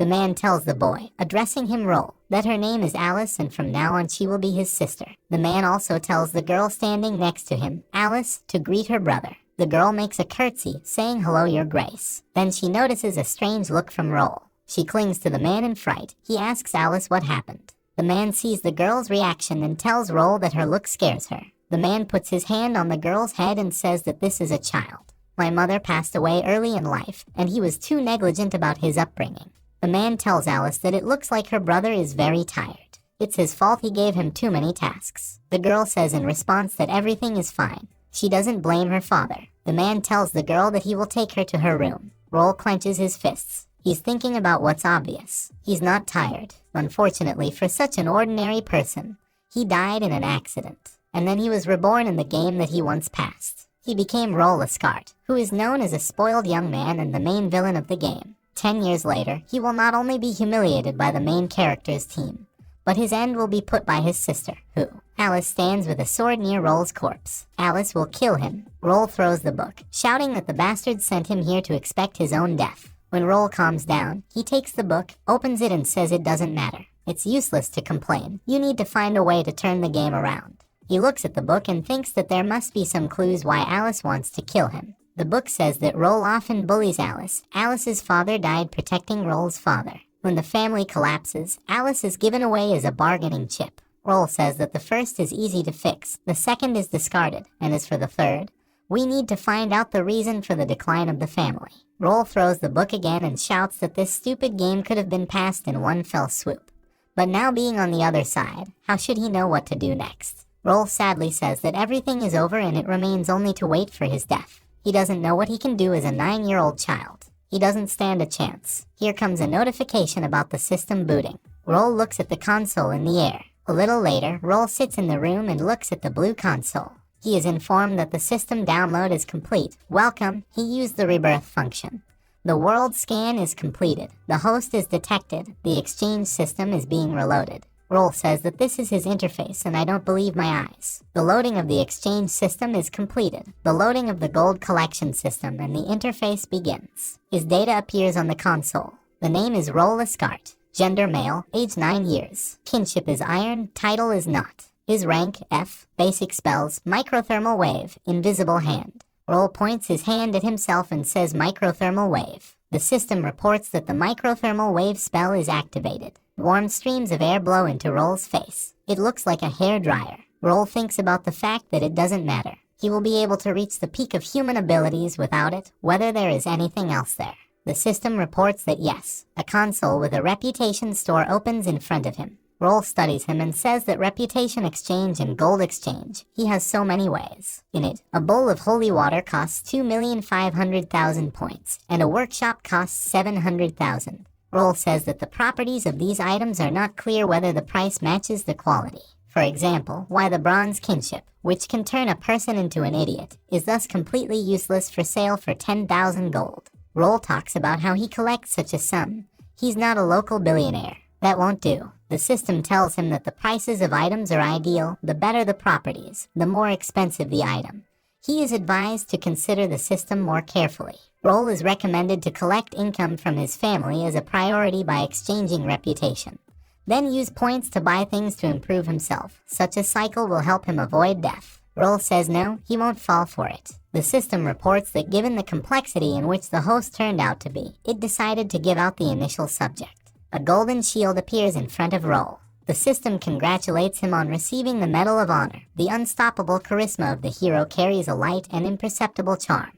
The man tells the boy, addressing him Roel, that her name is Alice and from now on she will be his sister. The man also tells the girl standing next to him, Alice, to greet her brother. The girl makes a curtsy, saying hello your grace. Then she notices a strange look from Roel. She clings to the man in fright. He asks Alice what happened. The man sees the girl's reaction and tells Roel that her look scares her. The man puts his hand on the girl's head and says that this is a child. My mother passed away early in life, and he was too negligent about his upbringing. The man tells Alice that it looks like her brother is very tired. It's his fault he gave him too many tasks. The girl says in response that everything is fine. She doesn't blame her father. The man tells the girl that he will take her to her room. Roel clenches his fists. He's thinking about what's obvious. He's not tired. Unfortunately for such an ordinary person, he died in an accident. And then he was reborn in the game that he once passed. He became Roel Ascart, who is known as a spoiled young man and the main villain of the game. 10 years later, he will not only be humiliated by the main character's team, but his end will be put by his sister, who, Alice, stands with a sword near Roel's corpse. Alice will kill him. Roel throws the book, shouting that the bastard sent him here to expect his own death. When Roel calms down, he takes the book, opens it and says it doesn't matter. It's useless to complain. You need to find a way to turn the game around. He looks at the book and thinks that there must be some clues why Alice wants to kill him. The book says that Roel often bullies Alice. Alice's father died protecting Roel's father. When the family collapses, Alice is given away as a bargaining chip. Roel says that the first is easy to fix, the second is discarded, and as for the third, we need to find out the reason for the decline of the family. Roel throws the book again and shouts that this stupid game could have been passed in one fell swoop. But now being on the other side, how should he know what to do next? Roel sadly says that everything is over and it remains only to wait for his death. He doesn't know what he can do as a 9-year-old child. He doesn't stand a chance. Here comes a notification about the system booting. Roel looks at the console in the air. A little later, Roel sits in the room and looks at the blue console. He is informed that the system download is complete. Welcome, he used the rebirth function. The world scan is completed. The host is detected. The exchange system is being reloaded. Roel says that this is his interface and I don't believe my eyes. The loading of the exchange system is completed. The loading of the gold collection system and the interface begins. His data appears on the console. The name is Roel Ascart. Gender male, age 9 years. Kinship is iron, title is not. His rank, F, basic spells, microthermal wave, invisible hand. Roel points his hand at himself and says microthermal wave. The system reports that the microthermal wave spell is activated. Warm streams of air blow into Roel's face. It looks like a hair dryer. Roel thinks about the fact that it doesn't matter. He will be able to reach the peak of human abilities without it, whether there is anything else there. The system reports that yes, a console with a reputation store opens in front of him. Roel studies him and says that reputation exchange and gold exchange, he has so many ways. In it, a bowl of holy water costs 2,500,000 points, and a workshop costs 700,000. Roel says that the properties of these items are not clear whether the price matches the quality. For example, why the bronze kinship, which can turn a person into an idiot, is thus completely useless for sale for 10,000 gold. Roel talks about how he collects such a sum. He's not a local billionaire. That won't do. The system tells him that the prices of items are ideal, the better the properties, the more expensive the item. He is advised to consider the system more carefully. Roel is recommended to collect income from his family as a priority by exchanging reputation. Then use points to buy things to improve himself. Such a cycle will help him avoid death. Roel says no, he won't fall for it. The system reports that given the complexity in which the host turned out to be, it decided to give out the initial subject. A golden shield appears in front of Roel. The system congratulates him on receiving the Medal of Honor. The unstoppable charisma of the hero carries a light and imperceptible charm.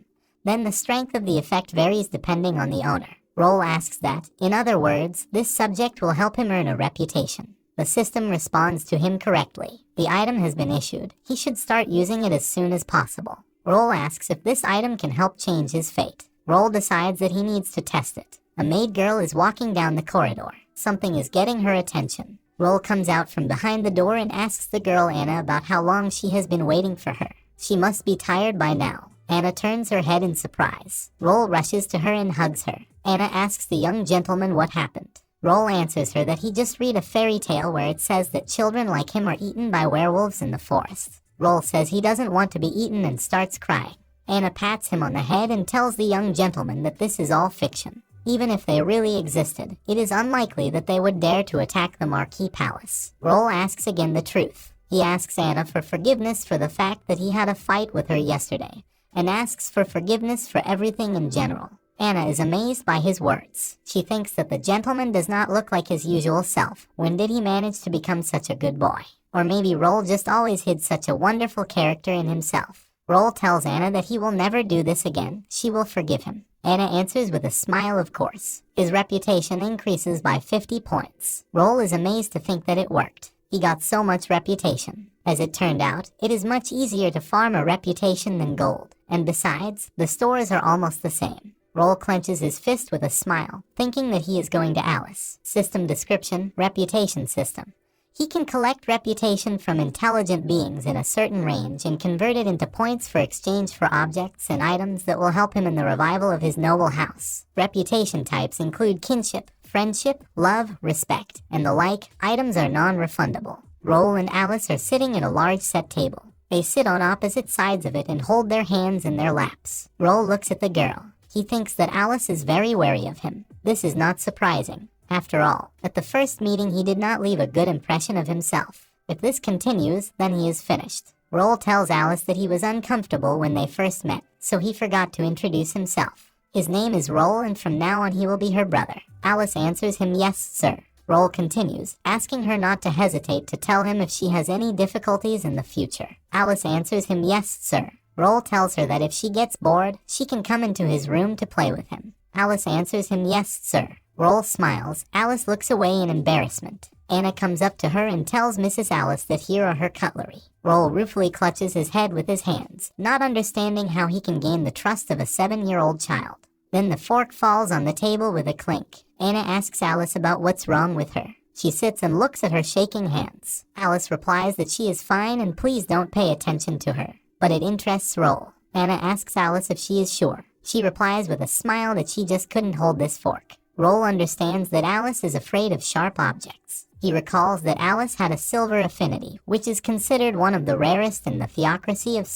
Then the strength of the effect varies depending on the owner. Roel asks that, in other words, this subject will help him earn a reputation. The system responds to him correctly. The item has been issued. He should start using it as soon as possible. Roel asks if this item can help change his fate. Roel decides that he needs to test it. A maid girl is walking down the corridor. Something is getting her attention. Roel comes out from behind the door and asks the girl Anna about how long she has been waiting for her. She must be tired by now. Anna turns her head in surprise. Roel rushes to her and hugs her. Anna asks the young gentleman what happened. Roel answers her that he just read a fairy tale where it says that children like him are eaten by werewolves in the forest. Roel says he doesn't want to be eaten and starts crying. Anna pats him on the head and tells the young gentleman that this is all fiction. Even if they really existed, it is unlikely that they would dare to attack the Marquis Palace. Roel asks again the truth. He asks Anna for forgiveness for the fact that he had a fight with her yesterday, and asks for forgiveness for everything in general. Anna is amazed by his words. She thinks that the gentleman does not look like his usual self. When did he manage to become such a good boy? Or maybe Roel just always hid such a wonderful character in himself. Roel tells Anna that he will never do this again. She will forgive him. Anna answers with a smile, of course. His reputation increases by 50 points. Roel is amazed to think that it worked. He got so much reputation. As it turned out, it is much easier to farm a reputation than gold. And besides, the stores are almost the same. Roel clenches his fist with a smile, thinking that he is going to Alice. System description, reputation system. He can collect reputation from intelligent beings in a certain range and convert it into points for exchange for objects and items that will help him in the revival of his noble house. Reputation types include kinship, friendship, love, respect, and the like. Items are non-refundable. Roel and Alice are sitting at a large set table. They sit on opposite sides of it and hold their hands in their laps. Roel looks at the girl. He thinks that Alice is very wary of him. This is not surprising. After all, at the first meeting he did not leave a good impression of himself. If this continues, then he is finished. Roel tells Alice that he was uncomfortable when they first met, so he forgot to introduce himself. His name is Roel, and from now on he will be her brother. Alice answers him, "Yes, sir." Roel continues, asking her not to hesitate to tell him if she has any difficulties in the future. Alice answers him, "Yes, sir." Roel tells her that if she gets bored, she can come into his room to play with him. Alice answers him, "Yes, sir." Roel smiles. Alice looks away in embarrassment. Anna comes up to her and tells Mrs. Alice that here are her cutlery. Roel ruefully clutches his head with his hands, not understanding how he can gain the trust of a 7-year-old child. Then the fork falls on the table with a clink. Anna asks Alice about what's wrong with her. She sits and looks at her shaking hands. Alice replies that she is fine and please don't pay attention to her. But it interests Roel. Anna asks Alice if she is sure. She replies with a smile that she just couldn't hold this fork. Roel understands that Alice is afraid of sharp objects. He recalls that Alice had a silver affinity, which is considered one of the rarest in the theocracy of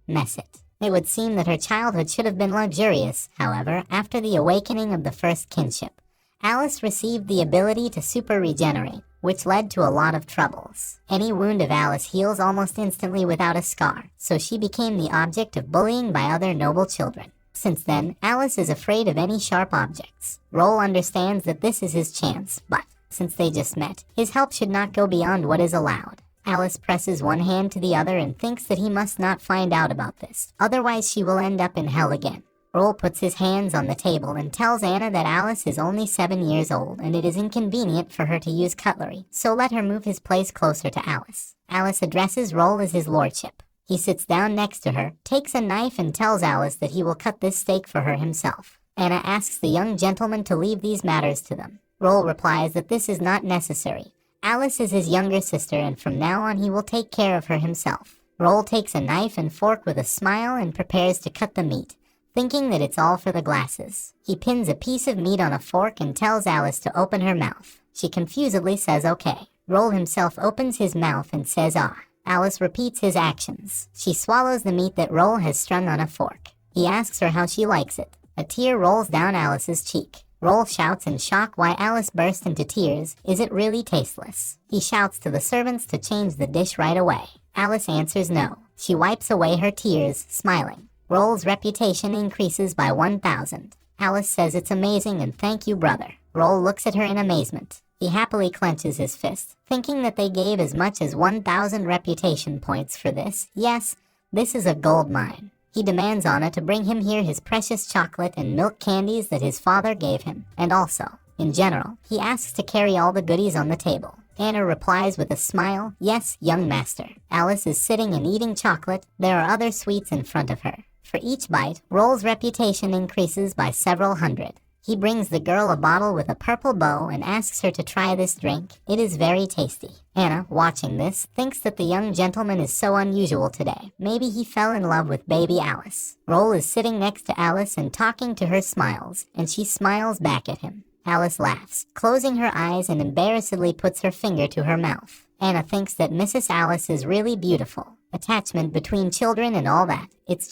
Messet. It would seem that her childhood should have been luxurious, however, after the awakening of the first kinship. Alice received the ability to super regenerate, which led to a lot of troubles. Any wound of Alice heals almost instantly without a scar, so she became the object of bullying by other noble children. Since then, Alice is afraid of any sharp objects. Roel understands that this is his chance, but since they just met, his help should not go beyond what is allowed. Alice presses one hand to the other and thinks that he must not find out about this, otherwise she will end up in hell again. Roel puts his hands on the table and tells Anna that Alice is only 7 years old and it is inconvenient for her to use cutlery, so let her move his place closer to Alice. Alice addresses Roel as his lordship. He sits down next to her, takes a knife and tells Alice that he will cut this steak for her himself. Anna asks the young gentleman to leave these matters to them. Roel replies that this is not necessary. Alice is his younger sister and from now on he will take care of her himself. Roel takes a knife and fork with a smile and prepares to cut the meat, thinking that it's all for the glasses. He pins a piece of meat on a fork and tells Alice to open her mouth. She confusedly says okay. Roel himself opens his mouth and says ah. Alice repeats his actions. She swallows the meat that Roel has strung on a fork. He asks her how she likes it. A tear rolls down Alice's cheek. Roel shouts in shock why Alice burst into tears. Is it really tasteless? He shouts to the servants to change the dish right away. Alice answers no. She wipes away her tears, smiling. Roel's reputation increases by 1,000. Alice says it's amazing and thank you, brother. Roel looks at her in amazement. He happily clenches his fist, thinking that they gave as much as 1,000 reputation points for this. Yes, this is a gold mine. He demands Anna to bring him here his precious chocolate and milk candies that his father gave him, and also, in general, he asks to carry all the goodies on the table. Anna replies with a smile, yes, young master. Alice is sitting and eating chocolate. There are other sweets in front of her. For each bite, Roel's reputation increases by several hundred. He brings the girl a bottle with a purple bow and asks her to try this drink. It is very tasty. Anna, watching this, thinks that the young gentleman is so unusual today. Maybe he fell in love with baby Alice. Roel is sitting next to Alice and talking to her smiles, and she smiles back at him. Alice laughs, closing her eyes and embarrassedly puts her finger to her mouth. Anna thinks that Mrs. Alice is really beautiful. Attachment between children and all that. It's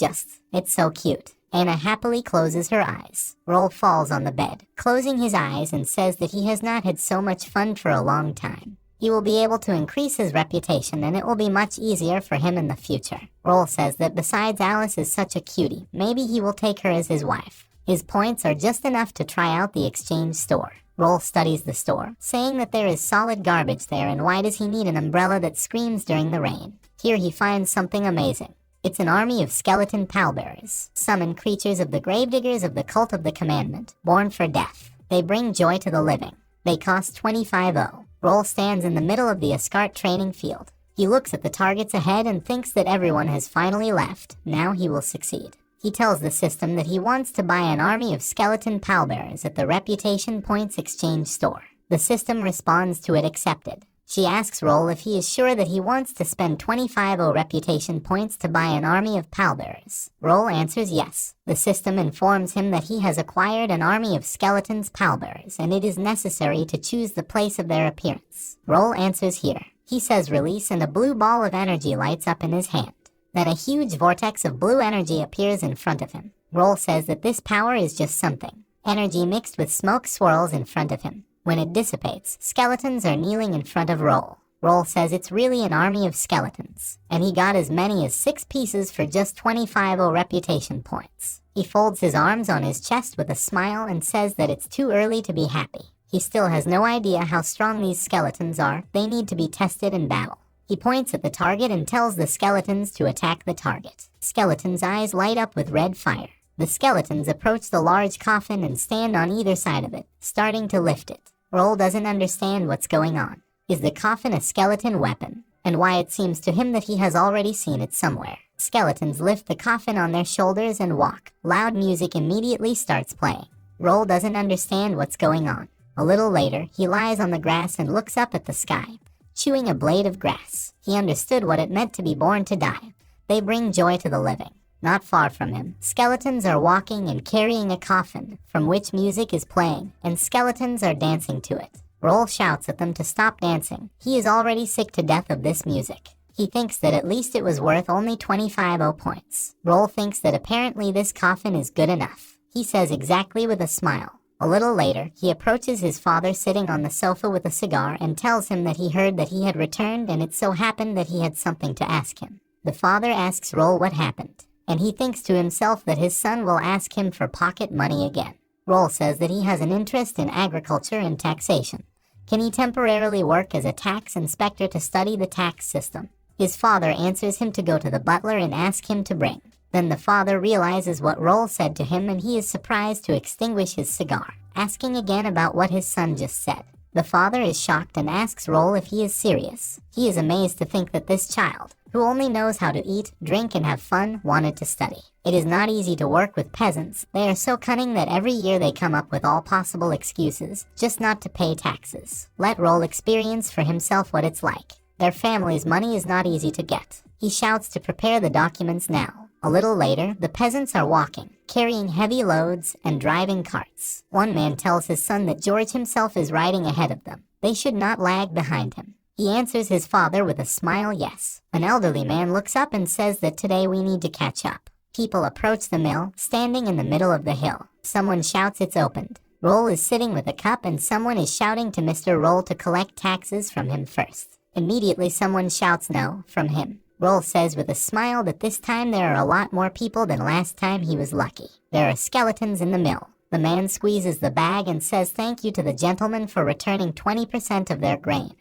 so cute. Anna happily closes her eyes. Roel falls on the bed, closing his eyes, and says that he has not had so much fun for a long time. He will be able to increase his reputation, and it will be much easier for him in the future. Roel says that besides Alice is such a cutie, maybe he will take her as his wife. His points are just enough to try out the exchange store. Roel studies the store, saying that there is solid garbage there, and why does he need an umbrella that screams during the rain? Here he finds something amazing. It's an army of skeleton pallbearers, summoned creatures of the gravediggers of the cult of the commandment, born for death. They bring joy to the living. They cost 25-0. Roel stands in the middle of the Ascart training field. He looks at the targets ahead and thinks that everyone has finally left. Now he will succeed. He tells the system that he wants to buy an army of skeleton pallbearers at the Reputation Points exchange store. The system responds to it accepted. She asks Roel if he is sure that he wants to spend 25-0 reputation points to buy an army of pallbearers. Roel answers yes. The system informs him that he has acquired an army of skeletons pallbearers, and it is necessary to choose the place of their appearance. Roel answers here. He says release, and a blue ball of energy lights up in his hand. Then a huge vortex of blue energy appears in front of him. Roel says that this power is just something. Energy mixed with smoke swirls in front of him. When it dissipates, skeletons are kneeling in front of Roel. Roel says it's really an army of skeletons, and he got as many as 6 pieces for just 25-0 reputation points. He folds his arms on his chest with a smile and says that it's too early to be happy. He still has no idea how strong these skeletons are. They need to be tested in battle. He points at the target and tells the skeletons to attack the target. Skeletons' eyes light up with red fire. The skeletons approach the large coffin and stand on either side of it, starting to lift it. Roel doesn't understand what's going on. Is the coffin a skeleton weapon? And why it seems to him that he has already seen it somewhere. Skeletons lift the coffin on their shoulders and walk. Loud music immediately starts playing. Roel doesn't understand what's going on. A little later, he lies on the grass and looks up at the sky, chewing a blade of grass. He understood what it meant to be born to die. They bring joy to the living. Not far from him, skeletons are walking and carrying a coffin, from which music is playing, and skeletons are dancing to it. Roel shouts at them to stop dancing. He is already sick to death of this music. He thinks that at least it was worth only 25-0 points. Roel thinks that apparently this coffin is good enough. He says exactly with a smile. A little later, he approaches his father sitting on the sofa with a cigar and tells him that he heard that he had returned, and it so happened that he had something to ask him. The father asks Roel what happened, and he thinks to himself that his son will ask him for pocket money again. Roel says that he has an interest in agriculture and taxation. Can he temporarily work as a tax inspector to study the tax system? His father answers him to go to the butler and ask him to bring. Then the father realizes what Roel said to him, and he is surprised to extinguish his cigar, asking again about what his son just said. The father is shocked and asks Roel if he is serious. He is amazed to think that this child, who only knows how to eat, drink, and have fun, wanted to study. It is not easy to work with peasants. They are so cunning that every year they come up with all possible excuses, just not to pay taxes. Let Roel experience for himself what it's like. Their family's money is not easy to get. He shouts to prepare the documents now. A little later, the peasants are walking, carrying heavy loads and driving carts. One man tells his son that George himself is riding ahead of them. They should not lag behind him. He answers his father with a smile, yes. An elderly man looks up and says that today we need to catch up. People approach the mill, standing in the middle of the hill. Someone shouts it's opened. Roel is sitting with a cup, and someone is shouting to Mr. Roel to collect taxes from him first. Immediately someone shouts no from him. Roel says with a smile that this time there are a lot more people than last time he was lucky. There are skeletons in the mill. The man squeezes the bag and says thank you to the gentleman for returning 20% of their grain.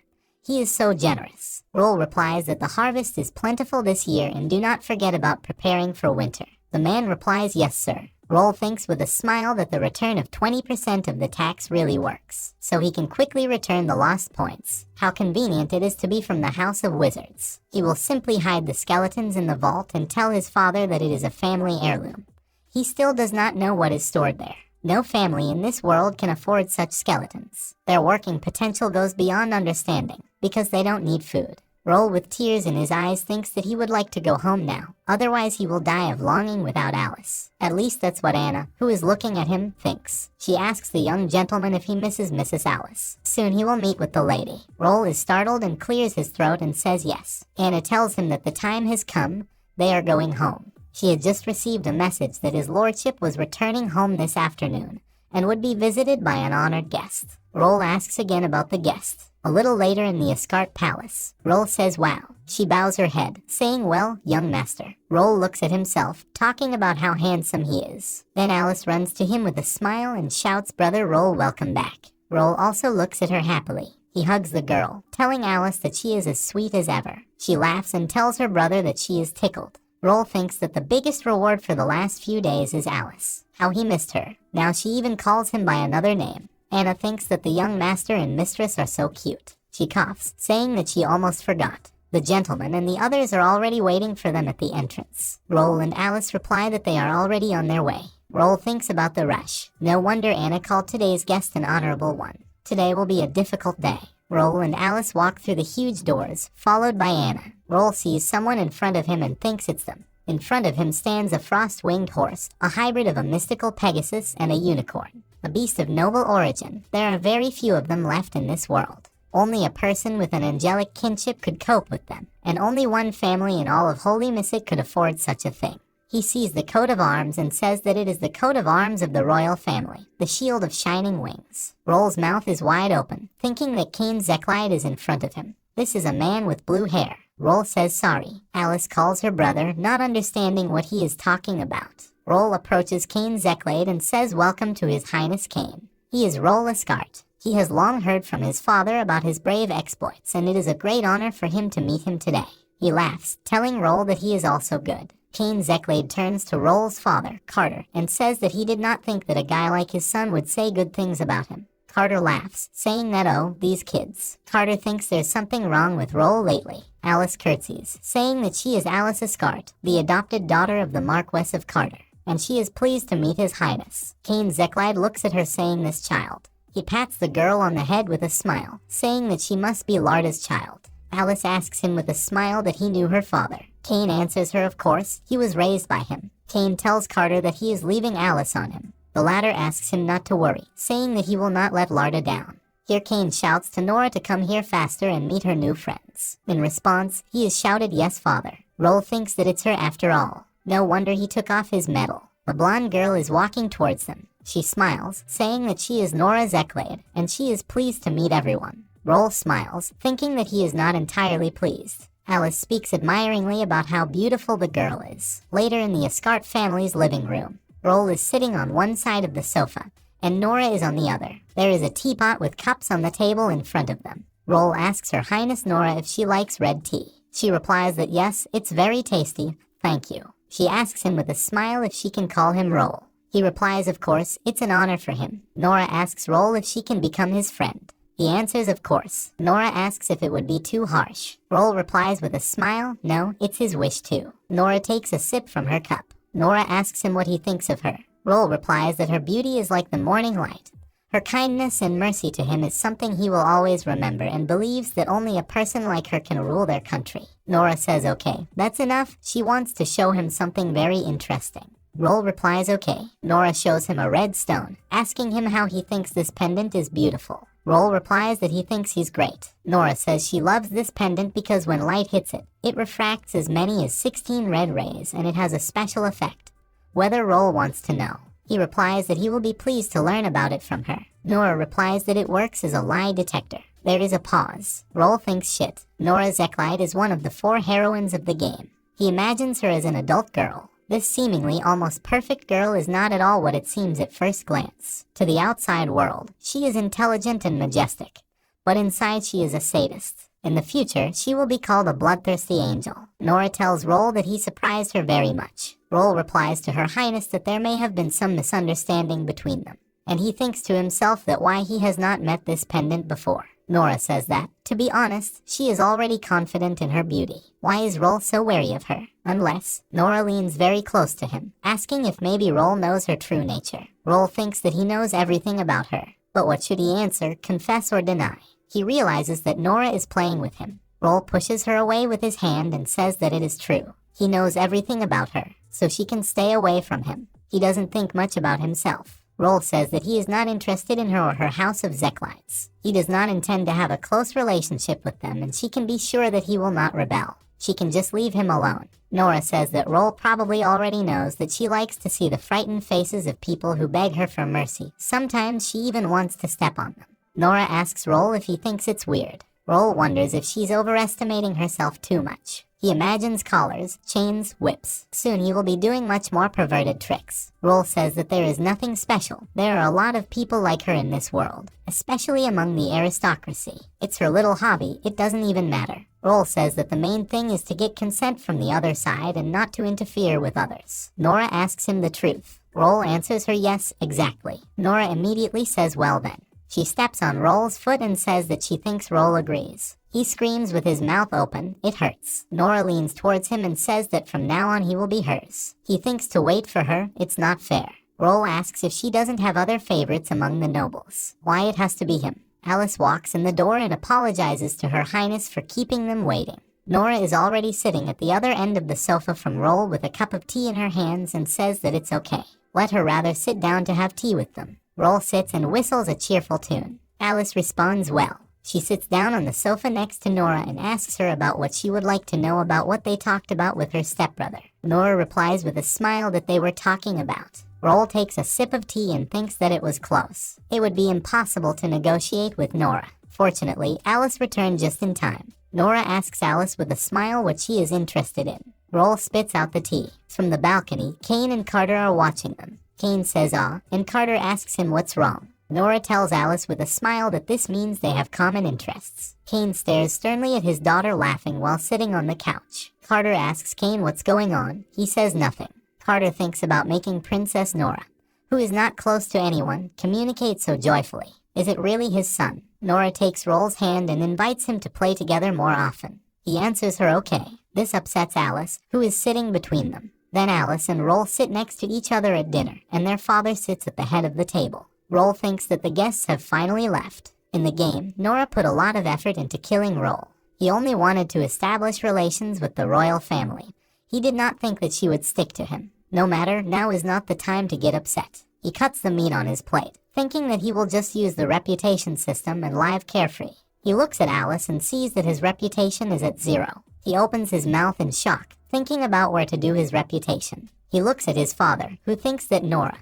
He is so generous. Roel replies that the harvest is plentiful this year, and do not forget about preparing for winter. The man replies yes sir. Roel thinks with a smile that the return of 20% of the tax really works, so he can quickly return the lost points. How convenient it is to be from the House of Wizards. He will simply hide the skeletons in the vault and tell his father that it is a family heirloom. He still does not know what is stored there. No family in this world can afford such skeletons. Their working potential goes beyond understanding, because they don't need food. Roel, with tears in his eyes, thinks that he would like to go home now. Otherwise he will die of longing without Alice. At least that's what Anna, who is looking at him, thinks. She asks the young gentleman if he misses Mrs. Alice. Soon he will meet with the lady. Roel is startled and clears his throat and says yes. Anna tells him that the time has come. They are going home. She had just received a message that his lordship was returning home this afternoon and would be visited by an honored guest. Roel asks again about the guest. A little later in the Ascart palace, Roel says wow. She bows her head, saying well, young master. Roel looks at himself, talking about how handsome he is. Then Alice runs to him with a smile and shouts, brother Roel, welcome back. Roel also looks at her happily. He hugs the girl, telling Alice that she is as sweet as ever. She laughs and tells her brother that she is tickled. Roel thinks that the biggest reward for the last few days is Alice. How he missed her. Now she even calls him by another name. Anna thinks that the young master and mistress are so cute. She coughs, saying that she almost forgot. The gentleman and the others are already waiting for them at the entrance. Roel and Alice reply that they are already on their way. Roel thinks about the rush. No wonder Anna called today's guest an honorable one. Today will be a difficult day. Roel and Alice walk through the huge doors, followed by Anna. Roel sees someone in front of him and thinks it's them. In front of him stands a frost-winged horse, a hybrid of a mystical Pegasus and a unicorn. A beast of noble origin. There are very few of them left in this world. Only a person with an angelic kinship could cope with them, and only one family in all of Holy Mystic could afford such a thing. He sees the coat of arms and says that it is the coat of arms of the royal family, the shield of shining wings. Roel's mouth is wide open, thinking that Cain Zekleid is in front of him. This is a man with blue hair. Roel says sorry. Alice calls her brother, not understanding what he is talking about. Roel approaches Cain Zekleid and says welcome to His Highness Cain. He is Roel Ascart. He has long heard from his father about his brave exploits, and it is a great honor for him to meet him today. He laughs, telling Roel that he is also good. Cain Zekleid turns to Roel's father, Carter, and says that he did not think that a guy like his son would say good things about him. Carter laughs, saying that oh, these kids. Carter thinks there's something wrong with Roel lately. Alice curtsies, saying that she is Alice Ascart, the adopted daughter of the Marquess of Carter, and she is pleased to meet His Highness. Cain Zekleid looks at her, saying this child. He pats the girl on the head with a smile, saying that she must be Larda's child. Alice asks him with a smile that he knew her father. Cain answers her, of course, he was raised by him. Cain tells Carter that he is leaving Alice on him. The latter asks him not to worry, saying that he will not let Larda down. Here Cain shouts to Nora to come here faster and meet her new friends. In response, he is shouted, yes, father. Roel thinks that it's her after all. No wonder he took off his medal. The blonde girl is walking towards them. She smiles, saying that she is Nora Zekleid, and she is pleased to meet everyone. Roel smiles, thinking that he is not entirely pleased. Alice speaks admiringly about how beautiful the girl is. Later in the Ascart family's living room, Roel is sitting on one side of the sofa, and Nora is on the other. There is a teapot with cups on the table in front of them. Roel asks Her Highness Nora if she likes red tea. She replies that yes, it's very tasty, thank you. She asks him with a smile if she can call him Roel. He replies, of course, it's an honor for him. Nora asks Roel if she can become his friend. He answers, of course. Nora asks if it would be too harsh. Roel replies with a smile, no, it's his wish too. Nora takes a sip from her cup. Nora asks him what he thinks of her. Roel replies that her beauty is like the morning light. Her kindness and mercy to him is something he will always remember, and believes that only a person like her can rule their country. Nora says okay, that's enough. She wants to show him something very interesting. Roel replies okay. Nora shows him a red stone, asking him how he thinks this pendant is beautiful. Roel replies that he thinks he's great. Nora says she loves this pendant because when light hits it, it refracts as many as 16 red rays, and it has a special effect. Whether Roel wants to know. He replies that he will be pleased to learn about it from her. Nora replies that it works as a lie detector. There is a pause. Roel thinks shit. Nora Zekleid is one of the 4 heroines of the game. He imagines her as an adult girl. This seemingly almost perfect girl is not at all what it seems at first glance. To the outside world, she is intelligent and majestic, but inside she is a sadist. In the future, she will be called a bloodthirsty angel. Nora tells Roel that he surprised her very much. Roel replies to Her Highness that there may have been some misunderstanding between them, and he thinks to himself that why he has not met this pendant before. Nora says that, to be honest, she is already confident in her beauty. Why is Roel so wary of her? Unless, Nora leans very close to him, asking if maybe Roel knows her true nature. Roel thinks that he knows everything about her, but what should he answer, confess or deny? He realizes that Nora is playing with him. Roel pushes her away with his hand and says that it is true. He knows everything about her, so she can stay away from him. He doesn't think much about himself. Roel says that he is not interested in her or her house of Zekleids. He does not intend to have a close relationship with them, and she can be sure that he will not rebel. She can just leave him alone. Nora says that Roel probably already knows that she likes to see the frightened faces of people who beg her for mercy. Sometimes she even wants to step on them. Nora asks Roel if he thinks it's weird. Roel wonders if she's overestimating herself too much. He imagines collars, chains, whips. Soon he will be doing much more perverted tricks. Roel says that there is nothing special. There are a lot of people like her in this world, especially among the aristocracy. It's her little hobby, it doesn't even matter. Roel says that the main thing is to get consent from the other side and not to interfere with others. Nora asks him the truth. Roel answers her yes, exactly. Nora immediately says well then. She steps on Roel's foot and says that she thinks Roel agrees. He screams with his mouth open, it hurts. Nora leans towards him and says that from now on he will be hers. He thinks to wait for her, it's not fair. Roel asks if she doesn't have other favorites among the nobles. Why it has to be him. Alice walks in the door and apologizes to Her Highness for keeping them waiting. Nora is already sitting at the other end of the sofa from Roel with a cup of tea in her hands and says that it's okay. Let her rather sit down to have tea with them. Roel sits and whistles a cheerful tune. Alice responds well. She sits down on the sofa next to Nora and asks her about what she would like to know about what they talked about with her stepbrother. Nora replies with a smile that they were talking about. Roel takes a sip of tea and thinks that it was close. It would be impossible to negotiate with Nora. Fortunately, Alice returned just in time. Nora asks Alice with a smile what she is interested in. Roel spits out the tea. From the balcony, Kane and Carter are watching them. Kane says ah, and Carter asks him what's wrong. Nora tells Alice with a smile that this means they have common interests. Kane stares sternly at his daughter laughing while sitting on the couch. Carter asks Kane what's going on. He says nothing. Carter thinks about making Princess Nora, who is not close to anyone, communicate so joyfully. Is it really his son? Nora takes Roel's hand and invites him to play together more often. He answers her okay. This upsets Alice, who is sitting between them. Then Alice and Roel sit next to each other at dinner, and their father sits at the head of the table. Roel thinks that the guests have finally left. In the game, Nora put a lot of effort into killing Roel. He only wanted to establish relations with the royal family. He did not think that she would stick to him. No matter, now is not the time to get upset. He cuts the meat on his plate, thinking that he will just use the reputation system and live carefree. He looks at Alice and sees that his reputation is at 0. He opens his mouth in shock, thinking about where to do his reputation. He looks at his father, who thinks that Nora,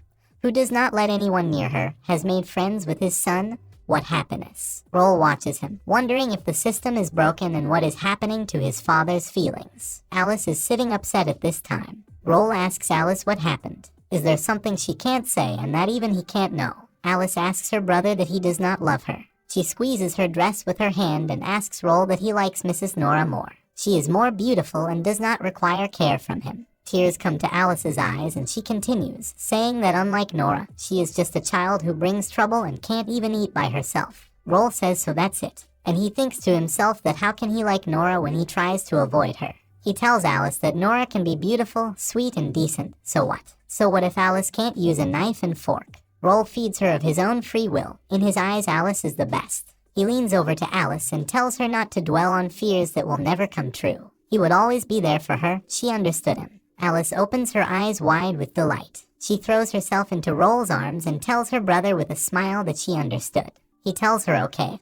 who does not let anyone near her, has made friends with his son. What happiness. Roel watches him, wondering if the system is broken and what is happening to his father's feelings. Alice is sitting upset at this time. Roel asks Alice what happened. Is there something she can't say and that even he can't know? Alice asks her brother that he does not love her. She squeezes her dress with her hand and asks Roel that he likes Mrs. Nora more. She is more beautiful and does not require care from him. Tears come to Alice's eyes and she continues, saying that unlike Nora, she is just a child who brings trouble and can't even eat by herself. Roel says so that's it, and he thinks to himself that how can he like Nora when he tries to avoid her. He tells Alice that Nora can be beautiful, sweet, and decent, so what? So what if Alice can't use a knife and fork? Roel feeds her of his own free will. In his eyes, Alice is the best. He leans over to Alice and tells her not to dwell on fears that will never come true. He would always be there for her. She understood him. Alice opens her eyes wide with delight. She throws herself into Roel's arms and tells her brother with a smile that she understood. He tells her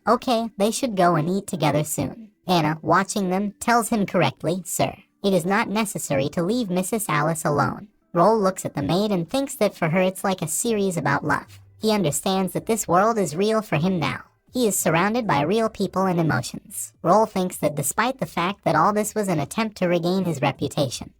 okay, they should go and eat together soon. Anna, watching them, tells him correctly, sir, it is not necessary to leave Mrs. Alice alone. Roel looks at the maid and thinks that for her it's like a series about love. He understands that this world is real for him now. He is surrounded by real people and emotions. Roel thinks that despite the fact that all this was an attempt to regain his reputation,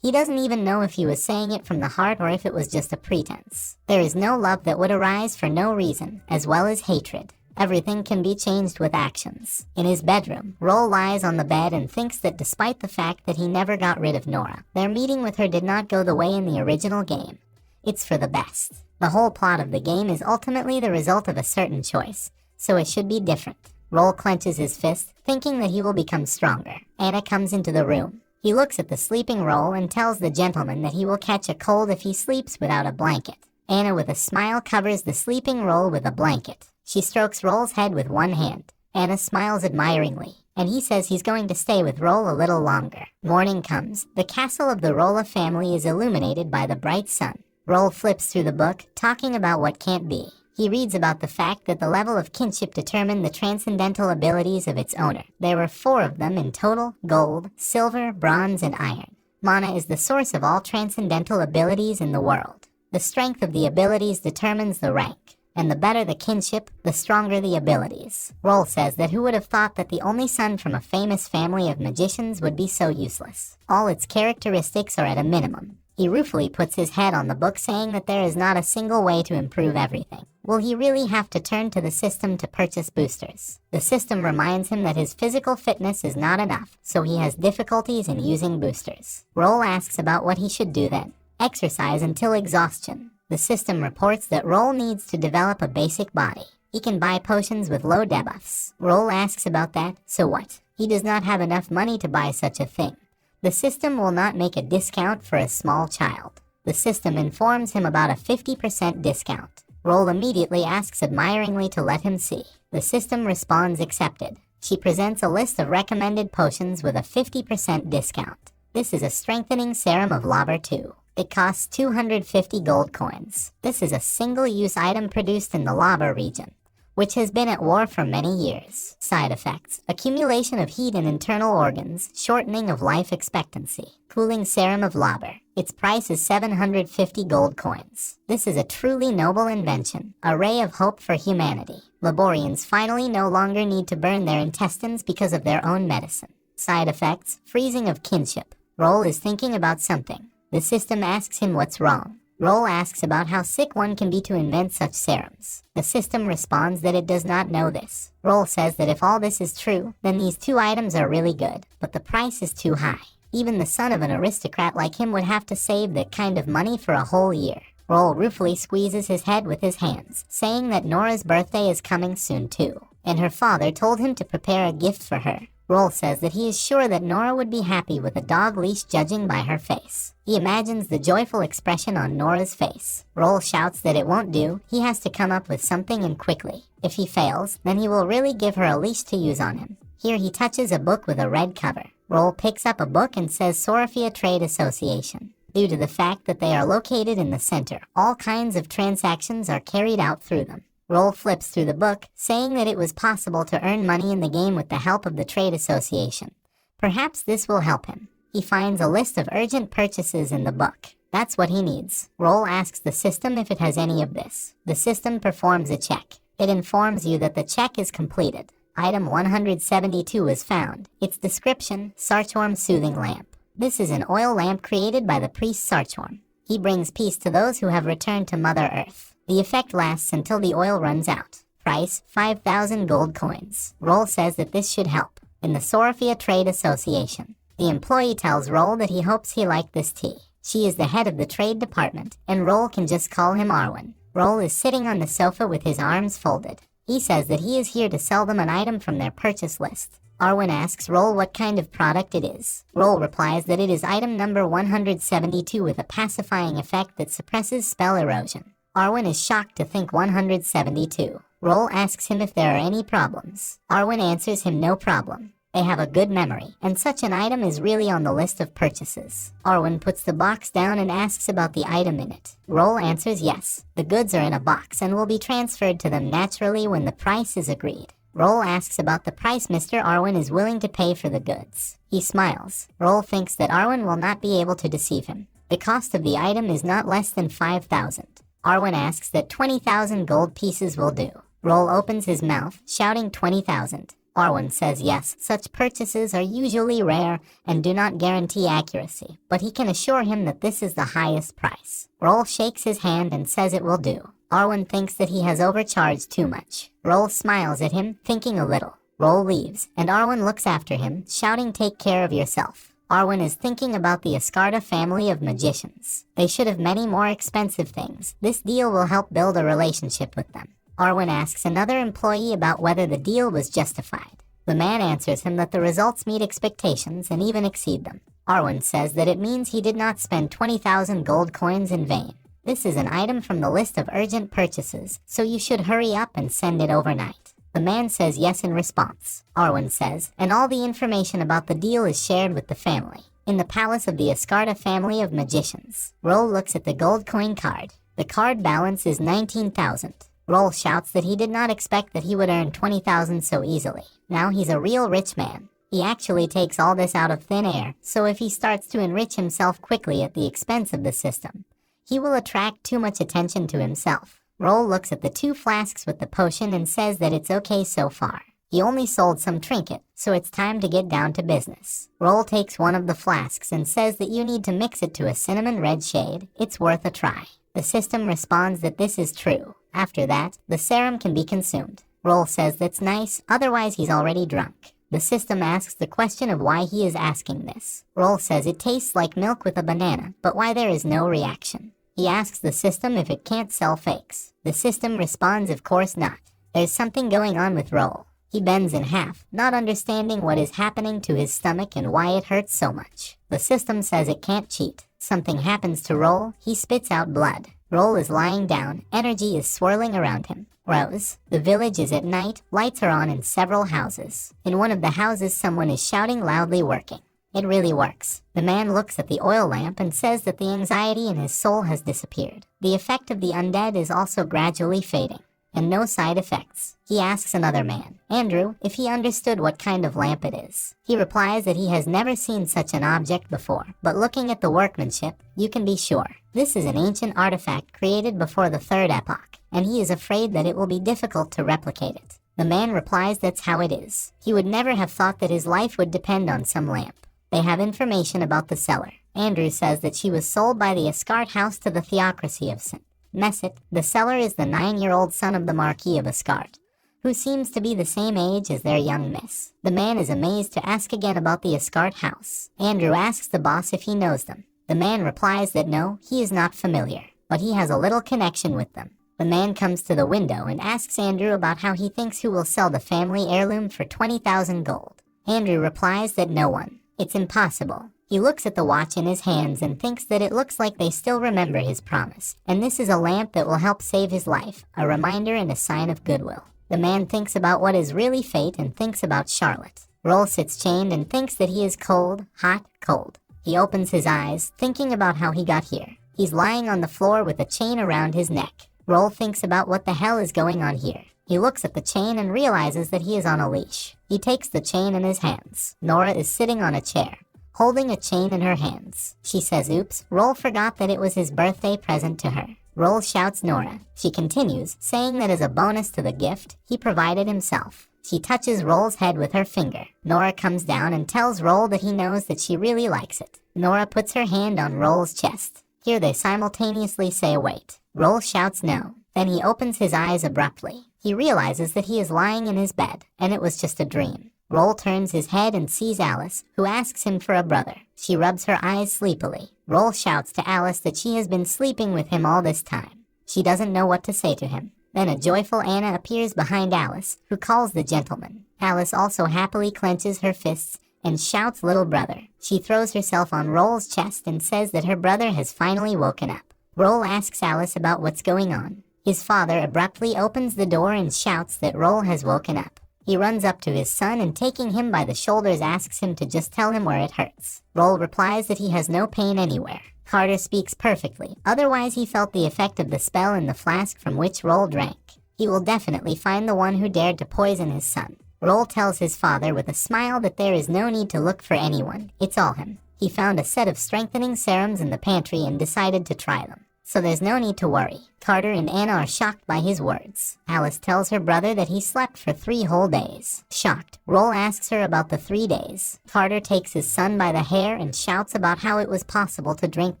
he doesn't even know if he was saying it from the heart or if it was just a pretense. There is no love that would arise for no reason, as well as hatred. Everything can be changed with actions. In his bedroom, Roel lies on the bed and thinks that despite the fact that he never got rid of Nora, their meeting with her did not go the way in the original game. It's for the best. The whole plot of the game is ultimately the result of a certain choice, so it should be different. Roel clenches his fist, thinking that he will become stronger. Anna comes into the room. He looks at the sleeping Roel and tells the gentleman that he will catch a cold if he sleeps without a blanket. Anna with a smile covers the sleeping Roel with a blanket. She strokes Roel's head with one hand. Anna smiles admiringly, and he says he's going to stay with Roel a little longer. Morning comes. The castle of the Roel family is illuminated by the bright sun. Roel flips through the book, talking about what can't be. He reads about the fact that the level of kinship determined the transcendental abilities of its owner. There were 4 of them in total: gold, silver, bronze, and iron. Mana is the source of all transcendental abilities in the world. The strength of the abilities determines the rank, and the better the kinship, the stronger the abilities. Roel says that who would have thought that the only son from a famous family of magicians would be so useless. All its characteristics are at a minimum. He ruefully puts his head on the book, saying that there is not a single way to improve everything. Will he really have to turn to the system to purchase boosters? The system reminds him that his physical fitness is not enough, so he has difficulties in using boosters. Roel asks about what he should do then. Exercise until exhaustion. The system reports that Roel needs to develop a basic body. He can buy potions with low debuffs. Roel asks about that, so what? He does not have enough money to buy such a thing. The system will not make a discount for a small child. The system informs him about a 50% discount. Roel immediately asks admiringly to let him see. The system responds accepted. She presents a list of recommended potions with a 50% discount. This is a strengthening serum of Lauber 2. It costs 250 gold coins. This is a single-use item produced in the Lauber region, which has been at war for many years. Side effects: accumulation of heat in internal organs, shortening of life expectancy. Cooling serum of Lauber. Its price is 750 gold coins. This is a truly noble invention, a ray of hope for humanity. Laborians finally no longer need to burn their intestines because of their own medicine. Side effects: freezing of kinship. Roel is thinking about something. The system asks him what's wrong. Roel asks about how sick one can be to invent such serums. The system responds that it does not know this. Roel says that if all this is true, then these 2 items are really good, but the price is too high. Even the son of an aristocrat like him would have to save that kind of money for a whole year. Roel ruefully squeezes his head with his hands, saying that Nora's birthday is coming soon too, and her father told him to prepare a gift for her. Roel says that he is sure that Nora would be happy with a dog leash, judging by her face. He imagines the joyful expression on Nora's face. Roel shouts that it won't do. He has to come up with something, and quickly. If he fails, then he will really give her a leash to use on him. Here he touches a book with a red cover. Roel picks up a book and says Sorafia Trade Association. Due to the fact that they are located in the center, all kinds of transactions are carried out through them. Roel flips through the book, saying that it was possible to earn money in the game with the help of the trade association. Perhaps this will help him. He finds a list of urgent purchases in the book. That's what he needs. Roel asks the system if it has any of this. The system performs a check. It informs you that the check is completed. Item 172 is found. Its description: Sarchorm Soothing Lamp. This is an oil lamp created by the priest Sarchorm. He brings peace to those who have returned to Mother Earth. The effect lasts until the oil runs out. Price: 5,000 gold coins. Roel says that this should help. In the Sorafia Trade Association, the employee tells Roel that he hopes he liked this tea. She is the head of the trade department, and Roel can just call him Arwen. Roel is sitting on the sofa with his arms folded. He says that he is here to sell them an item from their purchase list. Arwen asks Roel what kind of product it is. Roel replies that it is item number 172 with a pacifying effect that suppresses spell erosion. Arwen is shocked to think 172. Roel asks him if there are any problems. Arwen answers him no problem. They have a good memory, and such an item is really on the list of purchases. Arwen puts the box down and asks about the item in it. Roel answers yes. The goods are in a box and will be transferred to them naturally when the price is agreed. Roel asks about the price Mr. Arwen is willing to pay for the goods. He smiles. Roel thinks that Arwen will not be able to deceive him. The cost of the item is not less than 5,000. Arwen asks that 20,000 gold pieces will do. Roel opens his mouth, shouting 20,000. Arwen says yes, such purchases are usually rare and do not guarantee accuracy, but he can assure him that this is the highest price. Roel shakes his hand and says it will do. Arwen thinks that he has overcharged too much. Roel smiles at him, thinking a little. Roel leaves, and Arwen looks after him, shouting, "Take care of yourself." Arwen is thinking about the Ascart family of magicians. They should have many more expensive things. This deal will help build a relationship with them. Arwen asks another employee about whether the deal was justified. The man answers him that the results meet expectations and even exceed them. Arwen says that it means he did not spend 20,000 gold coins in vain. This is an item from the list of urgent purchases, so you should hurry up and send it overnight. The man says yes in response. Arwen says, and all the information about the deal is shared with the family. In the palace of the Ascart family of magicians. Roel looks at the gold coin card. The card balance is 19,000. Roel shouts that he did not expect that he would earn 20,000 so easily. Now he's a real rich man. He actually takes all this out of thin air, so if he starts to enrich himself quickly at the expense of the system, he will attract too much attention to himself. Roel looks at the 2 flasks with the potion and says that it's okay so far. He only sold some trinket, so it's time to get down to business. Roel takes one of the flasks and says that you need to mix it to a cinnamon red shade. It's worth a try. The system responds that this is true. After that, the serum can be consumed. Roel says that's nice, otherwise he's already drunk. The system asks the question of why he is asking this. Roel says it tastes like milk with a banana, but why there is no reaction. He asks the system if it can't sell fakes. The system responds of course not. There's something going on with Roel. He bends in half, not understanding what is happening to his stomach and why it hurts so much. The system says it can't cheat. Something happens to Roel, he spits out blood. Roel is lying down, energy is swirling around him. Rose, the village is at night, lights are on in several houses. In one of the houses someone is shouting loudly working. It really works. The man looks at the oil lamp and says that the anxiety in his soul has disappeared. The effect of the undead is also gradually fading, and no side effects. He asks another man, Andrew, if he understood what kind of lamp it is. He replies that he has never seen such an object before, but looking at the workmanship, you can be sure. This is an ancient artifact created before the Third Epoch, and he is afraid that it will be difficult to replicate it. The man replies that's how it is. He would never have thought that his life would depend on some lamp. They have information about the seller. Andrew says that she was sold by the Ascart house to the theocracy of St. Messit. The seller is the 9-year-old son of the Marquis of Ascart, who seems to be the same age as their young miss. The man is amazed to ask again about the Ascart house. Andrew asks the boss if he knows them. The man replies that no, he is not familiar, but he has a little connection with them. The man comes to the window and asks Andrew about how he thinks who will sell the family heirloom for 20,000 gold. Andrew replies that no one. It's impossible. He looks at the watch in his hands and thinks that it looks like they still remember his promise, and this is a lamp that will help save his life, a reminder and a sign of goodwill. The man thinks about what is really fate and thinks about Charlotte. Roel sits chained and thinks that he is cold, hot, cold. He opens his eyes, thinking about how he got here. He's lying on the floor with a chain around his neck. Roel thinks about what the hell is going on here. He looks at the chain and realizes that he is on a leash. He takes the chain in his hands. Nora is sitting on a chair, holding a chain in her hands. She says oops, Roel forgot that it was his birthday present to her. Roel shouts Nora. She continues, saying that as a bonus to the gift, he provided himself. She touches Roel's head with her finger. Nora comes down and tells Roel that he knows that she really likes it. Nora puts her hand on Roel's chest. Here they simultaneously say wait. Roel shouts no. Then he opens his eyes abruptly. He realizes that he is lying in his bed, and it was just a dream. Roel turns his head and sees Alice, who asks him for a brother. She rubs her eyes sleepily. Roel shouts to Alice that she has been sleeping with him all this time. She doesn't know what to say to him. Then a joyful Anna appears behind Alice, who calls the gentleman. Alice also happily clenches her fists and shouts little brother. She throws herself on Roel's chest and says that her brother has finally woken up. Roel asks Alice about what's going on. His father abruptly opens the door and shouts that Roel has woken up. He runs up to his son and taking him by the shoulders asks him to just tell him where it hurts. Roel replies that he has no pain anywhere. Carter speaks perfectly, otherwise he felt the effect of the spell in the flask from which Roel drank. He will definitely find the one who dared to poison his son. Roel tells his father with a smile that there is no need to look for anyone, it's all him. He found a set of strengthening serums in the pantry and decided to try them. So there's no need to worry. Carter and Anna are shocked by his words. Alice tells her brother that he slept for 3 whole days. Shocked, Roel asks her about the 3 days. Carter takes his son by the hair and shouts about how it was possible to drink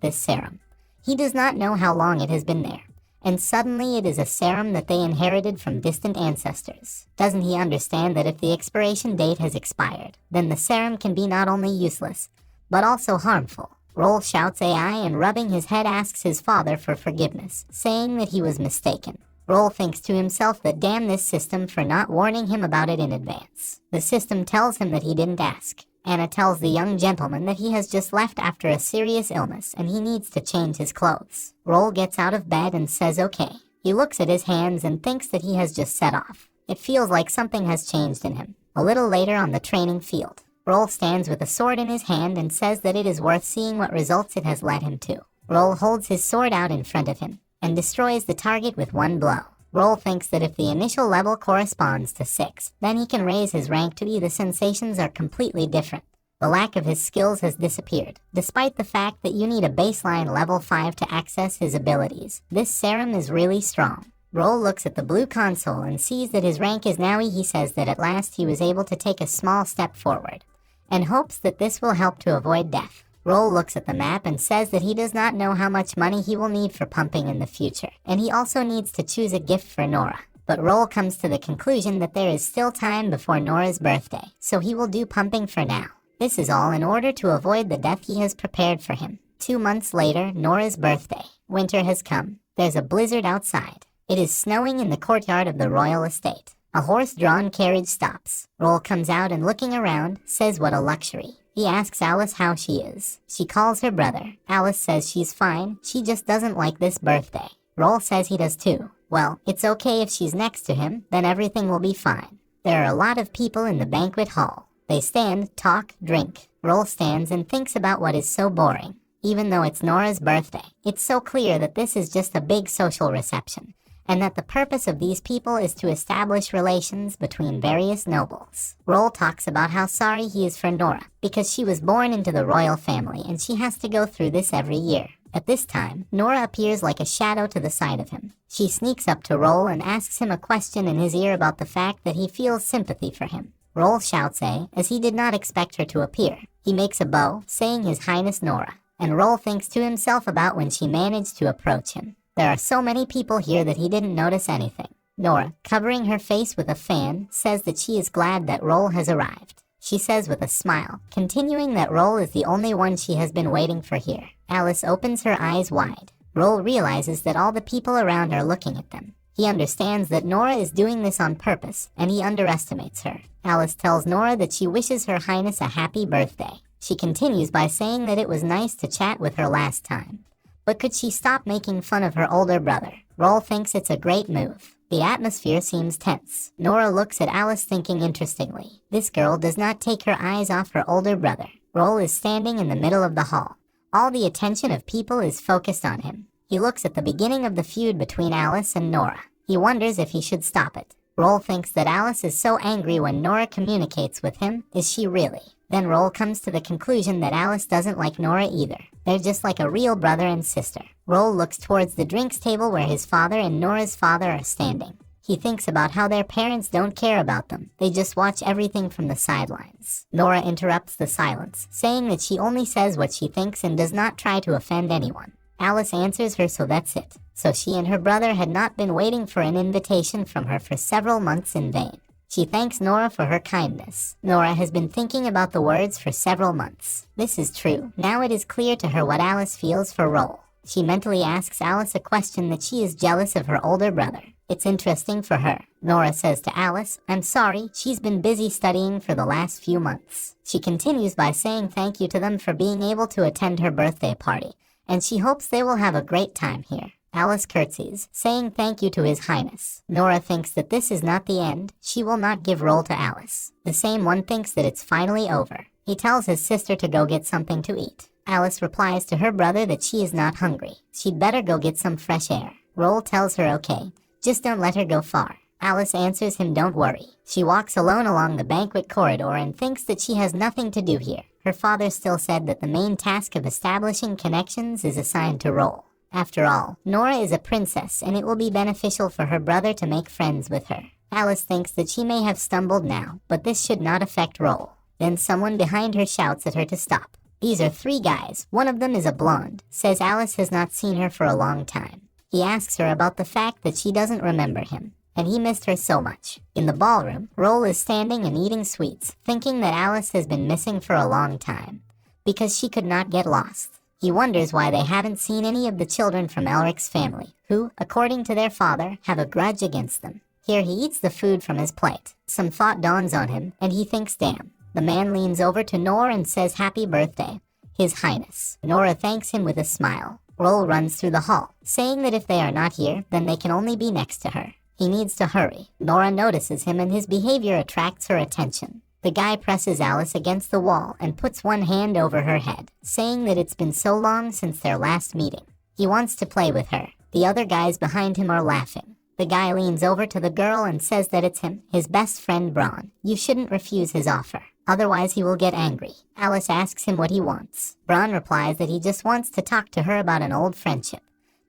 this serum. He does not know how long it has been there, and suddenly it is a serum that they inherited from distant ancestors. Doesn't he understand that if the expiration date has expired, then the serum can be not only useless, but also harmful? Roel shouts AI and rubbing his head asks his father for forgiveness, saying that he was mistaken. Roel thinks to himself that damn this system for not warning him about it in advance. The system tells him that he didn't ask. Anna tells the young gentleman that he has just left after a serious illness and he needs to change his clothes. Roel gets out of bed and says okay. He looks at his hands and thinks that he has just set off. It feels like something has changed in him. A little later on the training field, Roel stands with a sword in his hand and says that it is worth seeing what results it has led him to. Roel holds his sword out in front of him and destroys the target with one blow. Roel thinks that if the initial level corresponds to 6, then he can raise his rank to E. The sensations are completely different. The lack of his skills has disappeared, despite the fact that you need a baseline level 5 to access his abilities. This serum is really strong. Roel looks at the blue console and sees that his rank is now E. He says that at last he was able to take a small step forward, and hopes that this will help to avoid death. Roel looks at the map and says that he does not know how much money he will need for pumping in the future, and he also needs to choose a gift for Nora. But Roel comes to the conclusion that there is still time before Nora's birthday, so he will do pumping for now. This is all in order to avoid the death he has prepared for him. 2 months later, Nora's birthday. Winter has come. There's a blizzard outside. It is snowing in the courtyard of the royal estate. A horse-drawn carriage stops. Roel comes out and looking around, says what a luxury. He asks Alice how she is. She calls her brother. Alice says she's fine, she just doesn't like this birthday. Roel says he does too. Well, it's okay if she's next to him, then everything will be fine. There are a lot of people in the banquet hall. They stand, talk, drink. Roel stands and thinks about what is so boring. Even though it's Nora's birthday, it's so clear that this is just a big social reception, and that the purpose of these people is to establish relations between various nobles. Roel talks about how sorry he is for Nora, because she was born into the royal family and she has to go through this every year. At this time, Nora appears like a shadow to the side of him. She sneaks up to Roel and asks him a question in his ear about the fact that he feels sympathy for him. Roel shouts as he did not expect her to appear. He makes a bow, saying His Highness Nora, and Roel thinks to himself about when she managed to approach him. There are so many people here that he didn't notice anything. Nora, covering her face with a fan, says that she is glad that Roel has arrived. She says with a smile, continuing that Roel is the only one she has been waiting for here. Alice opens her eyes wide. Roel realizes that all the people around are looking at them. He understands that Nora is doing this on purpose, and he underestimates her. Alice tells Nora that she wishes Her Highness a happy birthday. She continues by saying that it was nice to chat with her last time. But could she stop making fun of her older brother? Roel thinks it's a great move. The atmosphere seems tense. Nora looks at Alice thinking interestingly. This girl does not take her eyes off her older brother. Roel is standing in the middle of the hall. All the attention of people is focused on him. He looks at the beginning of the feud between Alice and Nora. He wonders if he should stop it. Roel thinks that Alice is so angry when Nora communicates with him. Is she really? Then Roel comes to the conclusion that Alice doesn't like Nora either. They're just like a real brother and sister. Roel looks towards the drinks table where his father and Nora's father are standing. He thinks about how their parents don't care about them. They just watch everything from the sidelines. Nora interrupts the silence, saying that she only says what she thinks and does not try to offend anyone. Alice answers her, so that's it. So she and her brother had not been waiting for an invitation from her for several months in vain. She thanks Nora for her kindness. Nora has been thinking about the words for several months. This is true. Now it is clear to her what Alice feels for Roel. She mentally asks Alice a question that she is jealous of her older brother. It's interesting for her. Nora says to Alice, I'm sorry, she's been busy studying for the last few months. She continues by saying thank you to them for being able to attend her birthday party, and she hopes they will have a great time here. Alice curtsies, saying thank you to His Highness. Nora thinks that this is not the end. She will not give Roel to Alice. The same one thinks that it's finally over. He tells his sister to go get something to eat. Alice replies to her brother that she is not hungry. She'd better go get some fresh air. Roel tells her okay, just don't let her go far. Alice answers him don't worry. She walks alone along the banquet corridor and thinks that she has nothing to do here. Her father still said that the main task of establishing connections is assigned to Roel. After all, Nora is a princess and it will be beneficial for her brother to make friends with her. Alice thinks that she may have stumbled now, but this should not affect Roel. Then someone behind her shouts at her to stop. These are 3 guys. One of them is a blonde, says Alice has not seen her for a long time. He asks her about the fact that she doesn't remember him, and he missed her so much. In the ballroom, Roel is standing and eating sweets, thinking that Alice has been missing for a long time, because she could not get lost. He wonders why they haven't seen any of the children from Elric's family, who, according to their father, have a grudge against them. Here he eats the food from his plate. Some thought dawns on him, and he thinks damn. The man leans over to Nora and says happy birthday, His Highness. Nora thanks him with a smile. Roel runs through the hall, saying that if they are not here, then they can only be next to her. He needs to hurry. Nora notices him and his behavior attracts her attention. The guy presses Alice against the wall and puts one hand over her head, saying that it's been so long since their last meeting. He wants to play with her. The other guys behind him are laughing. The guy leans over to the girl and says that it's him, his best friend Braun. You shouldn't refuse his offer, otherwise he will get angry. Alice asks him what he wants. Braun replies that he just wants to talk to her about an old friendship.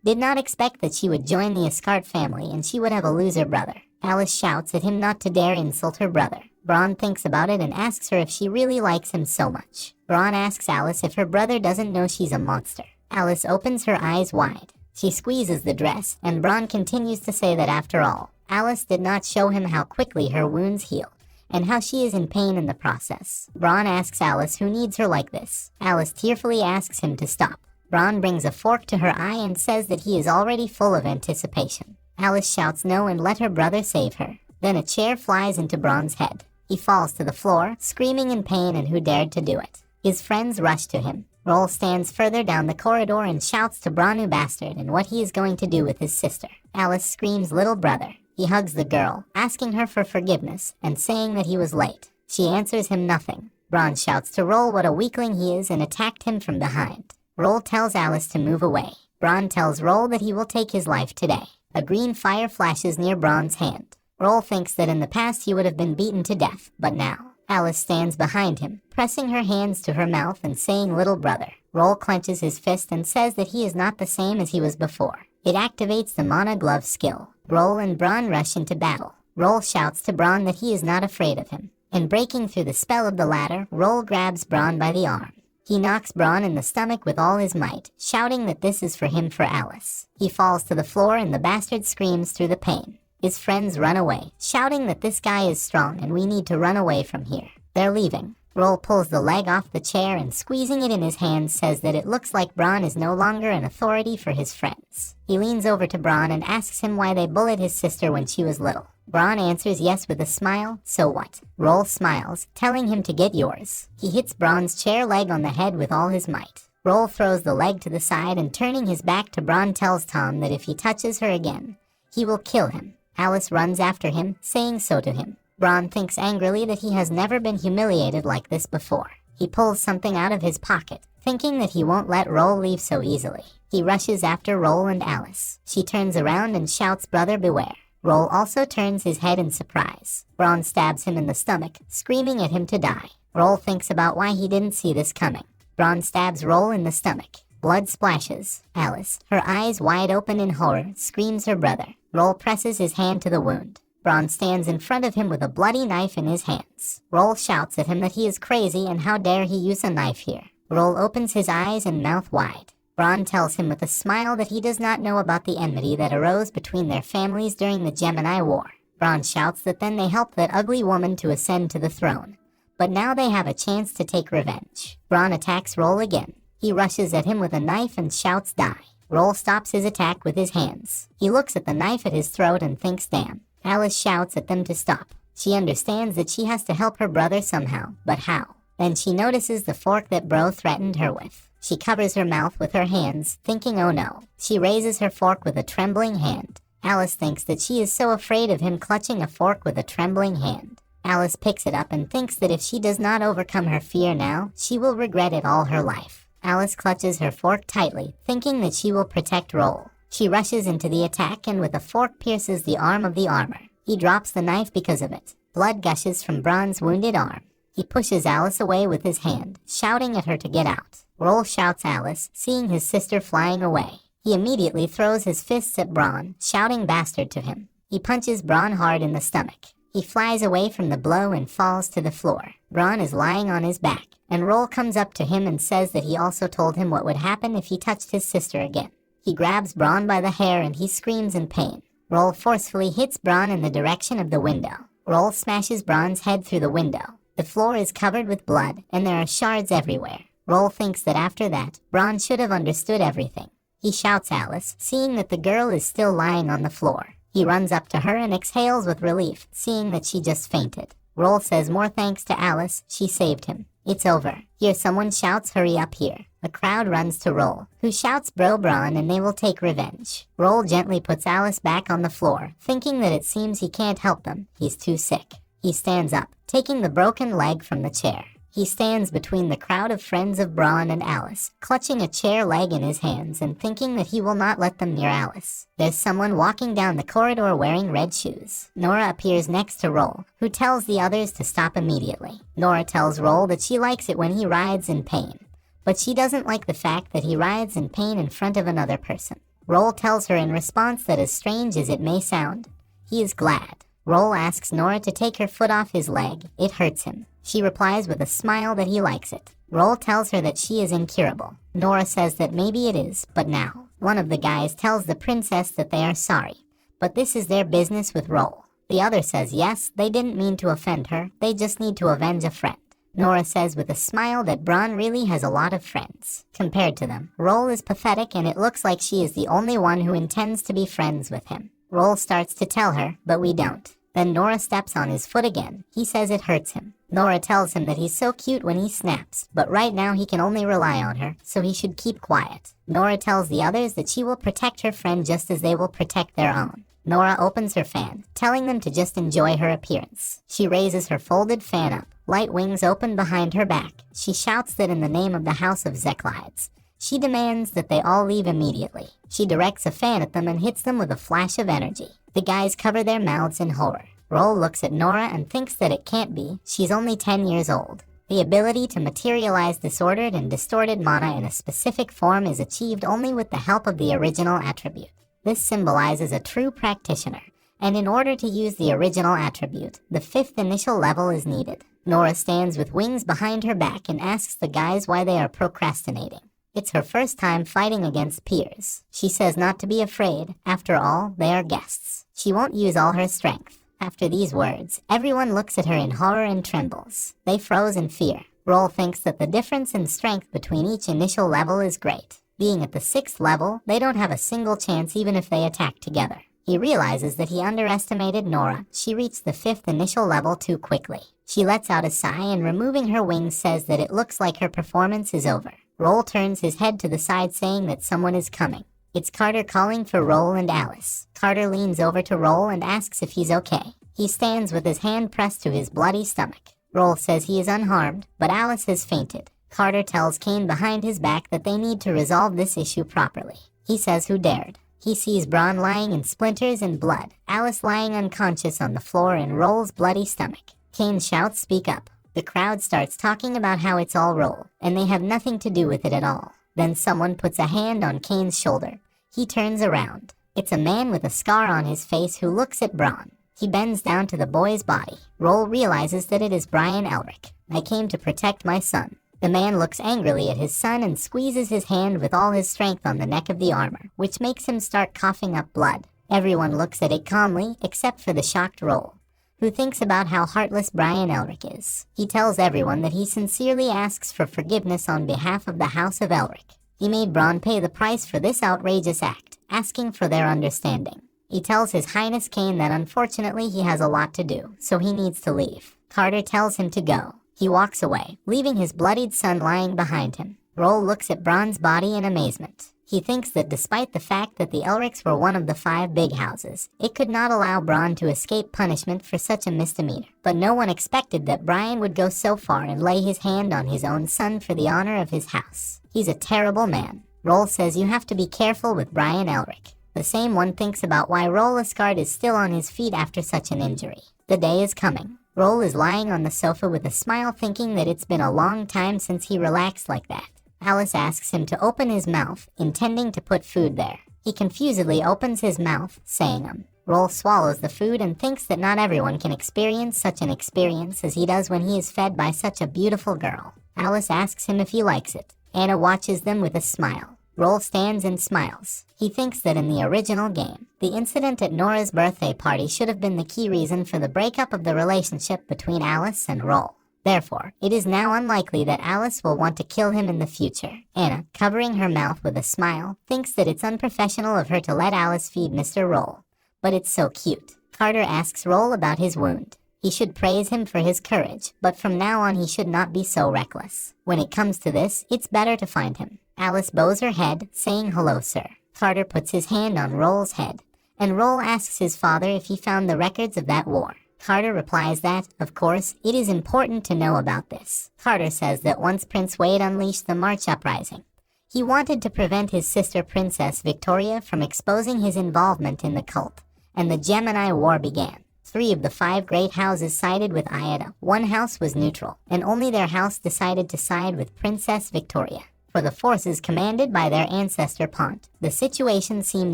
Did not expect that she would join the Ascart family and she would have a loser brother. Alice shouts at him not to dare insult her brother. Braun thinks about it and asks her if she really likes him so much. Braun asks Alice if her brother doesn't know she's a monster. Alice opens her eyes wide. She squeezes the dress, and Braun continues to say that after all, Alice did not show him how quickly her wounds heal, and how she is in pain in the process. Braun asks Alice who needs her like this. Alice tearfully asks him to stop. Braun brings a fork to her eye and says that he is already full of anticipation. Alice shouts no and let her brother save her. Then a chair flies into Braun's head. He falls to the floor, screaming in pain and who dared to do it. His friends rush to him. Roel stands further down the corridor and shouts to Braun bastard and what he is going to do with his sister. Alice screams little brother. He hugs the girl, asking her for forgiveness and saying that he was late. She answers him nothing. Braun shouts to Roel what a weakling he is and attacked him from behind. Roel tells Alice to move away. Braun tells Roel that he will take his life today. A green fire flashes near Braun's hand. Roel thinks that in the past he would have been beaten to death, but now Alice stands behind him, pressing her hands to her mouth and saying little brother. Roel clenches his fist and says that he is not the same as he was before. It activates the Mana glove skill. Roel and Braun rush into battle. Roel shouts to Braun that he is not afraid of him. And breaking through the spell of the latter, Roel grabs Braun by the arm. He knocks Braun in the stomach with all his might, shouting that this is for him for Alice. He falls to the floor and the bastard screams through the pain. His friends run away, shouting that this guy is strong and we need to run away from here. They're leaving. Roel pulls the leg off the chair and squeezing it in his hand says that it looks like Braun is no longer an authority for his friends. He leans over to Braun and asks him why they bullied his sister when she was little. Braun answers yes with a smile, so what? Roel smiles, telling him to get yours. He hits Braun's chair leg on the head with all his might. Roel throws the leg to the side and turning his back to Braun tells Tom that if he touches her again, he will kill him. Alice runs after him, saying so to him. Braun thinks angrily that he has never been humiliated like this before. He pulls something out of his pocket, thinking that he won't let Roel leave so easily. He rushes after Roel and Alice. She turns around and shouts, "Brother, beware." Roel also turns his head in surprise. Braun stabs him in the stomach, screaming at him to die. Roel thinks about why he didn't see this coming. Braun stabs Roel in the stomach. Blood splashes. Alice, her eyes wide open in horror, screams her brother. Roel presses his hand to the wound. Braun stands in front of him with a bloody knife in his hands. Roel shouts at him that he is crazy and how dare he use a knife here. Roel opens his eyes and mouth wide. Braun tells him with a smile that he does not know about the enmity that arose between their families during the Gemini War. Braun shouts that then they helped that ugly woman to ascend to the throne. But now they have a chance to take revenge. Braun attacks Roel again. He rushes at him with a knife and shouts, "Die." Roel stops his attack with his hands. He looks at the knife at his throat and thinks, damn. Alice shouts at them to stop. She understands that she has to help her brother somehow, but how? Then she notices the fork that Bro threatened her with. She covers her mouth with her hands, thinking, oh no. She raises her fork with a trembling hand. Alice thinks that she is so afraid of him clutching a fork with a trembling hand. Alice picks it up and thinks that if she does not overcome her fear now, she will regret it all her life. Alice clutches her fork tightly, thinking that she will protect Roel. She rushes into the attack and with a fork pierces the arm of the armor. He drops the knife because of it. Blood gushes from Braun's wounded arm. He pushes Alice away with his hand, shouting at her to get out. Roel shouts Alice, seeing his sister flying away. He immediately throws his fists at Braun, shouting bastard to him. He punches Braun hard in the stomach. He flies away from the blow and falls to the floor. Braun is lying on his back, and Roel comes up to him and says that he also told him what would happen if he touched his sister again. He grabs Braun by the hair and he screams in pain. Roel forcefully hits Braun in the direction of the window. Roel smashes Braun's head through the window. The floor is covered with blood, and there are shards everywhere. Roel thinks that after that, Braun should have understood everything. He shouts Alice, seeing that the girl is still lying on the floor. He runs up to her and exhales with relief, seeing that she just fainted. Roel says more thanks to Alice, she saved him. It's over. Here someone shouts, hurry up here. The crowd runs to Roel, who shouts Bro Braun and they will take revenge. Roel gently puts Alice back on the floor, thinking that it seems he can't help them. He's too sick. He stands up, taking the broken leg from the chair. He stands between the crowd of friends of Braun and Alice, clutching a chair leg in his hands and thinking that he will not let them near Alice. There's someone walking down the corridor wearing red shoes. Nora appears next to Roel, who tells the others to stop immediately. Nora tells Roel that she likes it when he rides in pain, but she doesn't like the fact that he rides in pain in front of another person. Roel tells her in response that, as strange as it may sound, he is glad. Roel asks Nora to take her foot off his leg. It hurts him. She replies with a smile that he likes it. Roel tells her that she is incurable. Nora says that maybe it is, but now. One of the guys tells the princess that they are sorry, but this is their business with Roel. The other says yes, they didn't mean to offend her, they just need to avenge a friend. Nora says with a smile that Braun really has a lot of friends. Compared to them, Roel is pathetic and it looks like she is the only one who intends to be friends with him. Roel starts to tell her, but we don't. Then Nora steps on his foot again. He says it hurts him. Nora tells him that he's so cute when he snaps, but right now he can only rely on her, so he should keep quiet. Nora tells the others that she will protect her friend just as they will protect their own. Nora opens her fan, telling them to just enjoy her appearance. She raises her folded fan up. Light wings open behind her back. She shouts that in the name of the House of Zeklides, she demands that they all leave immediately. She directs a fan at them and hits them with a flash of energy. The guys cover their mouths in horror. Roel looks at Nora and thinks that it can't be. She's only 10 years old. The ability to materialize disordered and distorted mana in a specific form is achieved only with the help of the original attribute. This symbolizes a true practitioner, and in order to use the original attribute, the 5th initial level is needed. Nora stands with wings behind her back and asks the guys why they are procrastinating. It's her first time fighting against peers. She says not to be afraid. After all, they are guests. She won't use all her strength. After these words, everyone looks at her in horror and trembles. They froze in fear. Roel thinks that the difference in strength between each initial level is great. Being at the 6th level, they don't have a single chance even if they attack together. He realizes that he underestimated Nora. She reached the 5th initial level too quickly. She lets out a sigh and removing her wings says that it looks like her performance is over. Roel turns his head to the side saying that someone is coming. It's Carter calling for Roel and Alice. Carter leans over to Roel and asks if he's okay. He stands with his hand pressed to his bloody stomach. Roel says he is unharmed, but Alice has fainted. Carter tells Kane behind his back that they need to resolve this issue properly. He says who dared. He sees Braun lying in splinters and blood, Alice lying unconscious on the floor in Roel's bloody stomach. Kane shouts, "Speak up." The crowd starts talking about how it's all Roel, and they have nothing to do with it at all. Then someone puts a hand on Kane's shoulder. He turns around. It's a man with a scar on his face who looks at Braun. He bends down to the boy's body. Roel realizes that it is Brian Elric. "I came to protect my son." The man looks angrily at his son and squeezes his hand with all his strength on the neck of the armor, which makes him start coughing up blood. Everyone looks at it calmly, except for the shocked Roel, who thinks about how heartless Brian Elric is. He tells everyone that he sincerely asks for forgiveness on behalf of the House of Elric. He made Braun pay the price for this outrageous act, asking for their understanding. He tells His Highness Kane that unfortunately he has a lot to do, so he needs to leave. Carter tells him to go. He walks away, leaving his bloodied son lying behind him. Roel looks at Braun's body in amazement. He thinks that despite the fact that the Elrics were one of the 5 big houses, it could not allow Braun to escape punishment for such a misdemeanor. But no one expected that Brian would go so far and lay his hand on his own son for the honor of his house. He's a terrible man. Roel says you have to be careful with Brian Elric. The same one thinks about why Roel Ascart is still on his feet after such an injury. The day is coming. Roel is lying on the sofa with a smile thinking that it's been a long time since he relaxed like that. Alice asks him to open his mouth, intending to put food there. He confusedly opens his mouth, saying Roel swallows the food and thinks that not everyone can experience such an experience as he does when he is fed by such a beautiful girl. Alice asks him if he likes it. Anna watches them with a smile. Roel stands and smiles. He thinks that in the original game, the incident at Nora's birthday party should have been the key reason for the breakup of the relationship between Alice and Roel. Therefore, it is now unlikely that Alice will want to kill him in the future. Anna, covering her mouth with a smile, thinks that it's unprofessional of her to let Alice feed Mr. Roel. But it's so cute. Carter asks Roel about his wound. He should praise him for his courage, but from now on he should not be so reckless. When it comes to this, it's better to find him. Alice bows her head, saying hello, sir. Carter puts his hand on Roel's head, and Roel asks his father if he found the records of that war. Carter replies that, of course, it is important to know about this. Carter says that once Prince Wade unleashed the March Uprising, he wanted to prevent his sister Princess Victoria from exposing his involvement in the cult, and the Gemini War began. 3 of the 5 great houses sided with Aida. 1 house was neutral, and only their house decided to side with Princess Victoria. For the forces commanded by their ancestor Pont, the situation seemed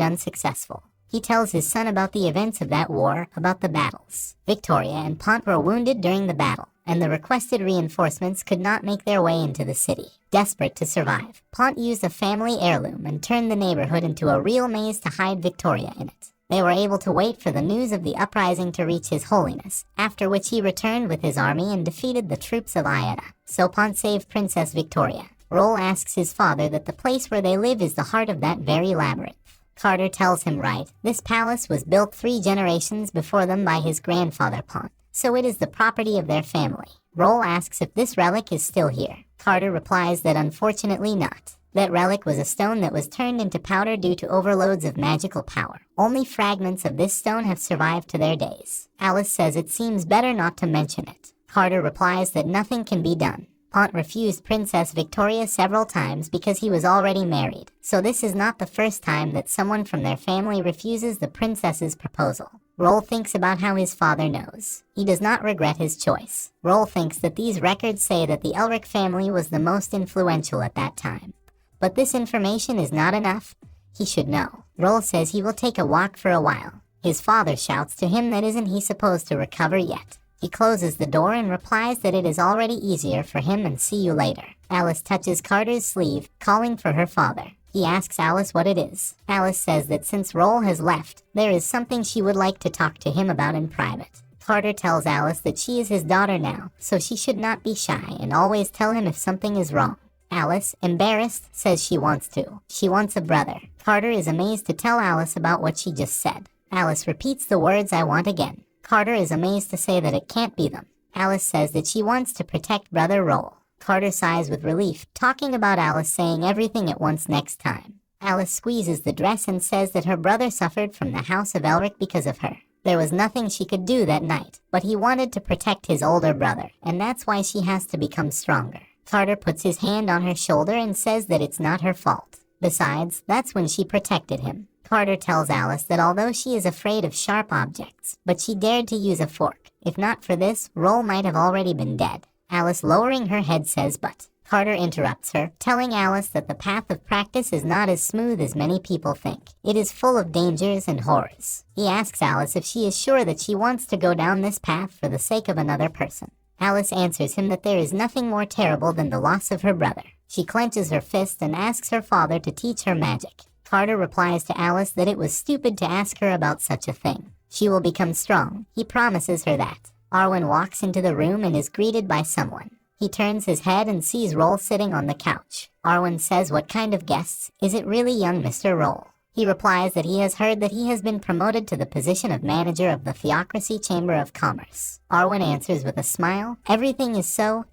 unsuccessful. He tells his son about the events of that war, about the battles. Victoria and Pont were wounded during the battle, and the requested reinforcements could not make their way into the city. Desperate to survive, Pont used a family heirloom and turned the neighborhood into a real maze to hide Victoria in it. They were able to wait for the news of the uprising to reach His Holiness, after which he returned with his army and defeated the troops of Aida. So Pont saved Princess Victoria. Roel asks his father that the place where they live is the heart of that very labyrinth. Carter tells him right, this palace was built 3 generations before them by his grandfather Pont, so it is the property of their family. Roel asks if this relic is still here. Carter replies that unfortunately not. That relic was a stone that was turned into powder due to overloads of magical power. Only fragments of this stone have survived to their days. Alice says it seems better not to mention it. Carter replies that nothing can be done. Pont refused Princess Victoria several times because he was already married, so this is not the first time that someone from their family refuses the princess's proposal. Roel thinks about how his father knows. He does not regret his choice. Roel thinks that these records say that the Elric family was the most influential at that time. But this information is not enough. He should know. Roel says he will take a walk for a while. His father shouts to him that isn't he supposed to recover yet. He closes the door and replies that it is already easier for him and see you later. Alice touches Carter's sleeve, calling for her father. He asks Alice what it is. Alice says that since Roel has left, there is something she would like to talk to him about in private. Carter tells Alice that she is his daughter now, so she should not be shy and always tell him if something is wrong. Alice, embarrassed, says she wants to. She wants a brother. Carter is amazed to tell Alice about what she just said. Alice repeats the words "I want" again. Carter is amazed to say that it can't be them. Alice says that she wants to protect brother Roel. Carter sighs with relief, talking about Alice saying everything at once next time. Alice squeezes the dress and says that her brother suffered from the House of Elric because of her. There was nothing she could do that night, but he wanted to protect his older brother, and that's why she has to become stronger. Carter puts his hand on her shoulder and says that it's not her fault. Besides, that's when she protected him. Carter tells Alice that although she is afraid of sharp objects, but she dared to use a fork. If not for this, Roel might have already been dead. Alice, lowering her head, says but. Carter interrupts her, telling Alice that the path of practice is not as smooth as many people think. It is full of dangers and horrors. He asks Alice if she is sure that she wants to go down this path for the sake of another person. Alice answers him that there is nothing more terrible than the loss of her brother. She clenches her fist and asks her father to teach her magic. Carter replies to Alice that it was stupid to ask her about such a thing. She will become strong. He promises her that. Arwen walks into the room and is greeted by someone. He turns his head and sees Roel sitting on the couch. Arwen says, "What kind of guests? Is it really young Mr. Roel?" He replies that he has heard that he has been promoted to the position of manager of the Theocracy Chamber of Commerce. Arwen answers with a smile, everything is so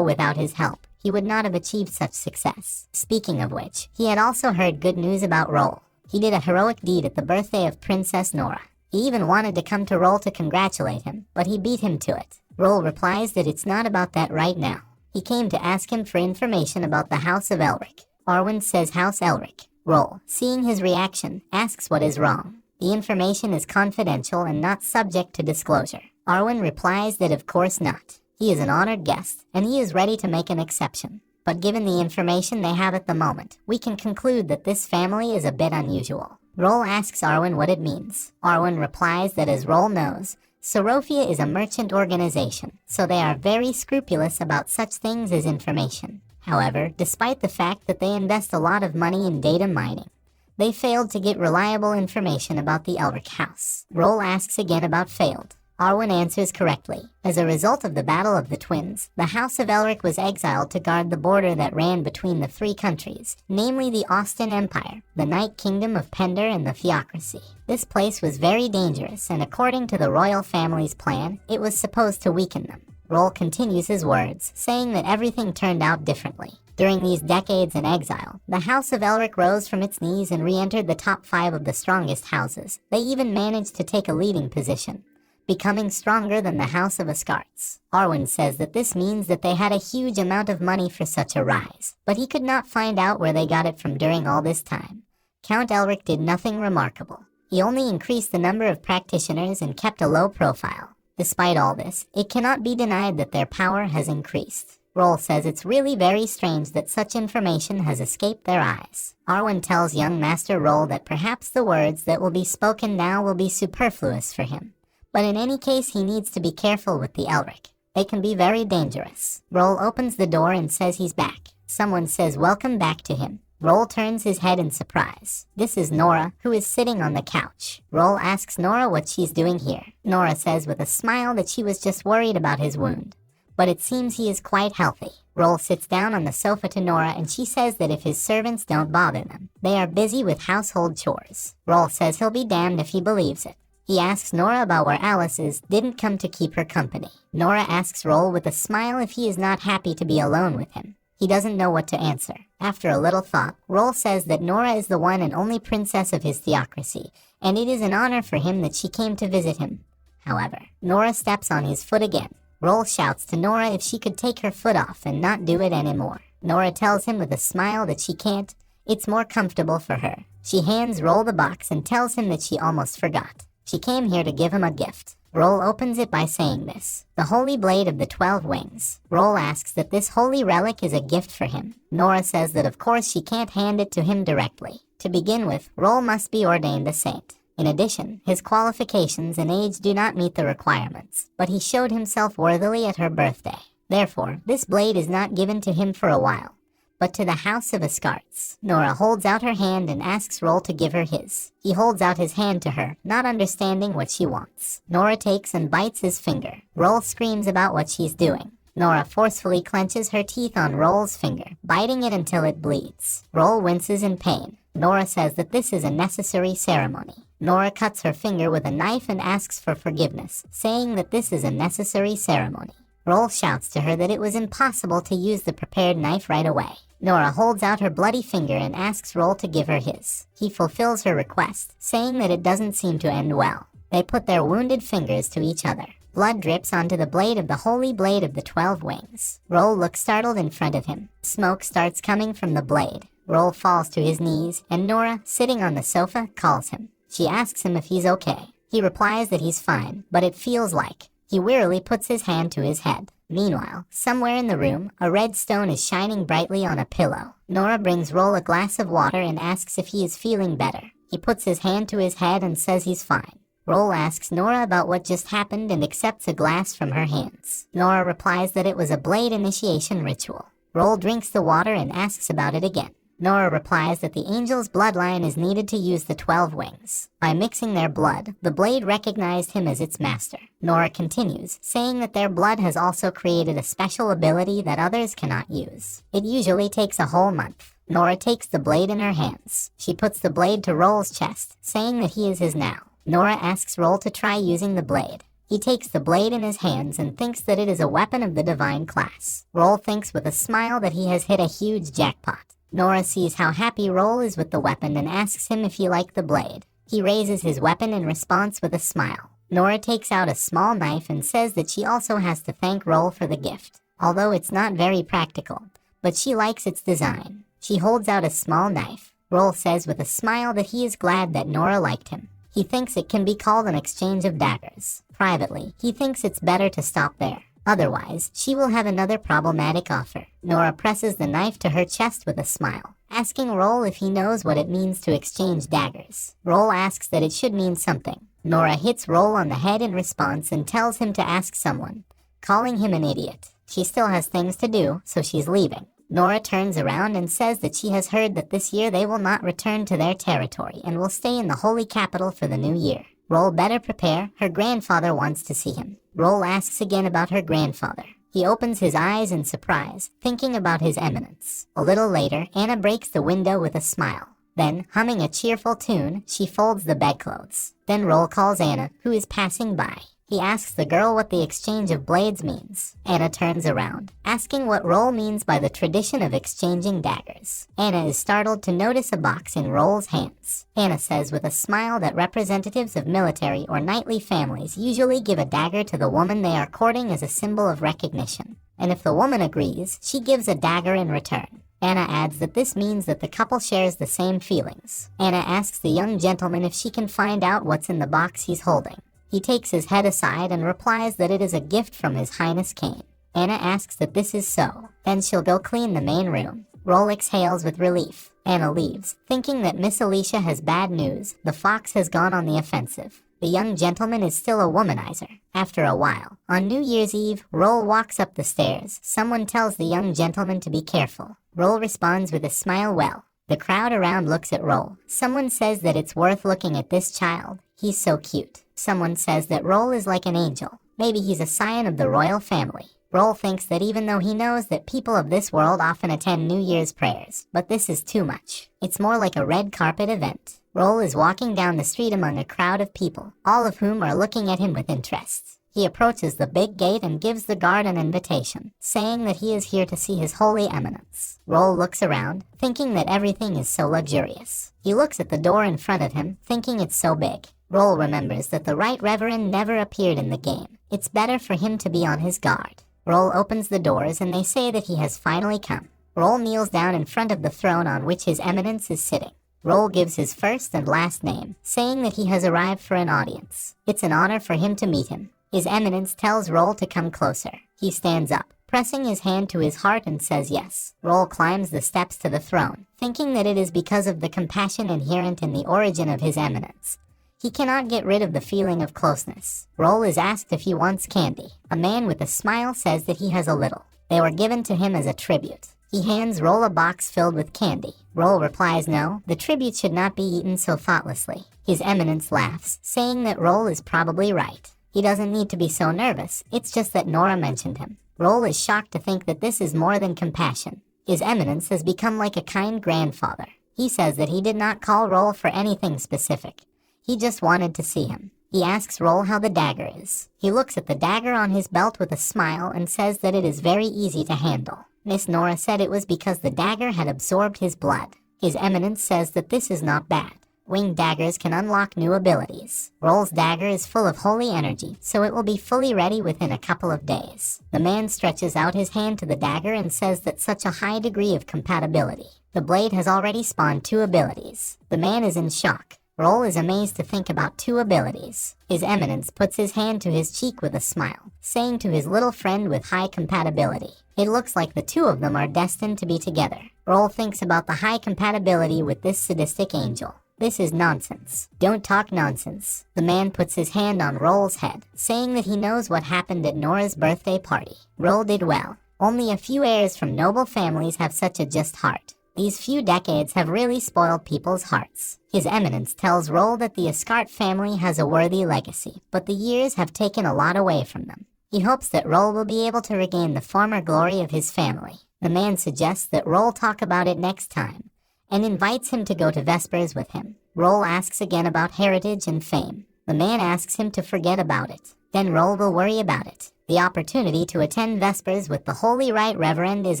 without his help. He would not have achieved such success. Speaking of which, he had also heard good news about Roel. He did a heroic deed at the birthday of Princess Nora. He even wanted to come to Roel to congratulate him, but he beat him to it. Roel replies that it's not about that right now. He came to ask him for information about the House of Elric. Arwen says House Elric. Roel, seeing his reaction, asks what is wrong. The information is confidential and not subject to disclosure. Arwen replies that of course not. He is an honored guest, and he is ready to make an exception. But given the information they have at the moment, we can conclude that this family is a bit unusual. Roel asks Arwen what it means. Arwen replies that as Roel knows, Sorofia is a merchant organization, so they are very scrupulous about such things as information. However, despite the fact that they invest a lot of money in data mining, they failed to get reliable information about the Elric house. Roel asks again about failed. Arwen answers correctly. As a result of the Battle of the Twins, the House of Elric was exiled to guard the border that ran between the 3 countries, namely the Austin Empire, the Night Kingdom of Pender, and the Theocracy. This place was very dangerous, and according to the royal family's plan, it was supposed to weaken them. Roel continues his words, saying that everything turned out differently. During these decades in exile, the House of Elric rose from its knees and re-entered the top 5 of the strongest houses. They even managed to take a leading position. becoming stronger than the House of Ascarts. Arwen says that this means that they had a huge amount of money for such a rise, but he could not find out where they got it from during all this time. Count Elric did nothing remarkable. He only increased the number of practitioners and kept a low profile. Despite all this, it cannot be denied that their power has increased. Roel says it's really very strange that such information has escaped their eyes. Arwen tells young Master Roel that perhaps the words that will be spoken now will be superfluous for him. But in any case, he needs to be careful with the Elric. They can be very dangerous. Roel opens the door and says he's back. Someone says welcome back to him. Roel turns his head in surprise. This is Nora, who is sitting on the couch. Roel asks Nora what she's doing here. Nora says with a smile that she was just worried about his wound, but it seems he is quite healthy. Roel sits down on the sofa to Nora and she says that if his servants don't bother them, they are busy with household chores. Roel says he'll be damned if he believes it. He asks Nora about where Alice is, didn't come to keep her company. Nora asks Roel with a smile if he is not happy to be alone with him. He doesn't know what to answer. After a little thought, Roel says that Nora is the one and only princess of his theocracy, and it is an honor for him that she came to visit him. However, Nora steps on his foot again. Roel shouts to Nora if she could take her foot off and not do it anymore. Nora tells him with a smile that she can't. It's more comfortable for her. She hands Roel the box and tells him that she almost forgot. She came here to give him a gift. Roel opens it by saying this: the Holy Blade of the 12 Wings. Roel asks that this holy relic is a gift for him. Nora says that of course she can't hand it to him directly. To begin with, Roel must be ordained a saint. In addition, his qualifications and age do not meet the requirements, but he showed himself worthily at her birthday. Therefore, this blade is not given to him for a while, but to the House of Ascarts. Nora holds out her hand and asks Roel to give her his. He holds out his hand to her, not understanding what she wants. Nora takes and bites his finger. Roel screams about what she's doing. Nora forcefully clenches her teeth on Roel's finger, biting it until it bleeds. Roel winces in pain. Nora says that this is a necessary ceremony. Nora cuts her finger with a knife and asks for forgiveness, saying that this is a necessary ceremony. Roel shouts to her that it was impossible to use the prepared knife right away. Nora holds out her bloody finger and asks Roel to give her his. He fulfills her request, saying that it doesn't seem to end well. They put their wounded fingers to each other. Blood drips onto the blade of the Holy Blade of the 12 Wings. Roel looks startled in front of him. Smoke starts coming from the blade. Roel falls to his knees, and Nora, sitting on the sofa, calls him. She asks him if he's okay. He replies that he's fine, but it feels like. He wearily puts his hand to his head. Meanwhile, somewhere in the room, a red stone is shining brightly on a pillow. Nora brings Roel a glass of water and asks if he is feeling better. He puts his hand to his head and says he's fine. Roel asks Nora about what just happened and accepts a glass from her hands. Nora replies that it was a blade initiation ritual. Roel drinks the water and asks about it again. Nora replies that the angel's bloodline is needed to use the 12 Wings. By mixing their blood, the blade recognized him as its master. Nora continues, saying that their blood has also created a special ability that others cannot use. It usually takes a whole month. Nora takes the blade in her hands. She puts the blade to Roel's chest, saying that he is his now. Nora asks Roel to try using the blade. He takes the blade in his hands and thinks that it is a weapon of the divine class. Roel thinks with a smile that he has hit a huge jackpot. Nora sees how happy Roel is with the weapon and asks him if he liked the blade. He raises his weapon in response with a smile. Nora takes out a small knife and says that she also has to thank Roel for the gift, although it's not very practical, but she likes its design. She holds out a small knife. Roel says with a smile that he is glad that Nora liked him. He thinks it can be called an exchange of daggers. Privately, he thinks it's better to stop there. Otherwise, she will have another problematic offer. Nora presses the knife to her chest with a smile, asking Roel if he knows what it means to exchange daggers. Roel asks that it should mean something. Nora hits Roel on the head in response and tells him to ask someone, calling him an idiot. She still has things to do, so she's leaving. Nora turns around and says that she has heard that this year they will not return to their territory and will stay in the holy capital for the new year. Roel better prepare, her grandfather wants to see him. Roel asks again about her grandfather. He opens his eyes in surprise, thinking about his eminence. A little later, Anna breaks the window with a smile. Then, humming a cheerful tune, she folds the bedclothes. Then Roel calls Anna, who is passing by. He asks the girl what the exchange of blades means. Anna turns around, asking what Roel means by the tradition of exchanging daggers. Anna is startled to notice a box in Roel's hands. Anna says with a smile that representatives of military or knightly families usually give a dagger to the woman they are courting as a symbol of recognition. And if the woman agrees, she gives a dagger in return. Anna adds that this means that the couple shares the same feelings. Anna asks the young gentleman if she can find out what's in the box he's holding. He takes his head aside and replies that it is a gift from His Highness Cain. Anna asks that this is so. Then she'll go clean the main room. Roel exhales with relief. Anna leaves, thinking that Miss Alicia has bad news. The fox has gone on the offensive. The young gentleman is still a womanizer. After a while, on New Year's Eve, Roel walks up the stairs. Someone tells the young gentleman to be careful. Roel responds with a smile. Well, the crowd around looks at Roel. Someone says that it's worth looking at this child. He's so cute. Someone says that Roel is like an angel. Maybe he's a scion of the royal family. Roel thinks that even though he knows that people of this world often attend New Year's prayers, but this is too much. It's more like a red carpet event. Roel is walking down the street among a crowd of people, all of whom are looking at him with interest. He approaches the big gate and gives the guard an invitation, saying that he is here to see His Holy Eminence. Roel looks around, thinking that everything is so luxurious. He looks at the door in front of him, thinking it's so big. Roel remembers that the Right Reverend never appeared in the game. It's better for him to be on his guard. Roel opens the doors and they say that he has finally come. Roel kneels down in front of the throne on which His Eminence is sitting. Roel gives his first and last name, saying that he has arrived for an audience. It's an honor for him to meet him. His Eminence tells Roel to come closer. He stands up, pressing his hand to his heart and says yes. Roel climbs the steps to the throne, thinking that it is because of the compassion inherent in the origin of His Eminence. He cannot get rid of the feeling of closeness. Roel is asked if he wants candy. A man with a smile says that he has a little. They were given to him as a tribute. He hands Roel a box filled with candy. Roel replies no, the tribute should not be eaten so thoughtlessly. His Eminence laughs, saying that Roel is probably right. He doesn't need to be so nervous, it's just that Nora mentioned him. Roel is shocked to think that this is more than compassion. His Eminence has become like a kind grandfather. He says that he did not call Roel for anything specific. He just wanted to see him. He asks Roel how the dagger is. He looks at the dagger on his belt with a smile and says that it is very easy to handle. Miss Nora said it was because the dagger had absorbed his blood. His Eminence says that this is not bad. Winged daggers can unlock new abilities. Roel's dagger is full of holy energy, so it will be fully ready within a couple of days. The man stretches out his hand to the dagger and says that such a high degree of compatibility. The blade has already spawned 2 abilities. The man is in shock. Roel is amazed to think about 2 abilities. His Eminence puts his hand to his cheek with a smile, saying to his little friend with high compatibility, it looks like the 2 of them are destined to be together. Roel thinks about the high compatibility with this sadistic angel. This is nonsense. Don't talk nonsense. The man puts his hand on Roel's head, saying that he knows what happened at Nora's birthday party. Roel did well. Only a few heirs from noble families have such a just heart. These few decades have really spoiled people's hearts. His Eminence tells Roel that the Ascart family has a worthy legacy, but the years have taken a lot away from them. He hopes that Roel will be able to regain the former glory of his family. The man suggests that Roel talk about it next time, and invites him to go to Vespers with him. Roel asks again about heritage and fame. The man asks him to forget about it. Then Roel will worry about it. The opportunity to attend Vespers with the Holy Right Reverend is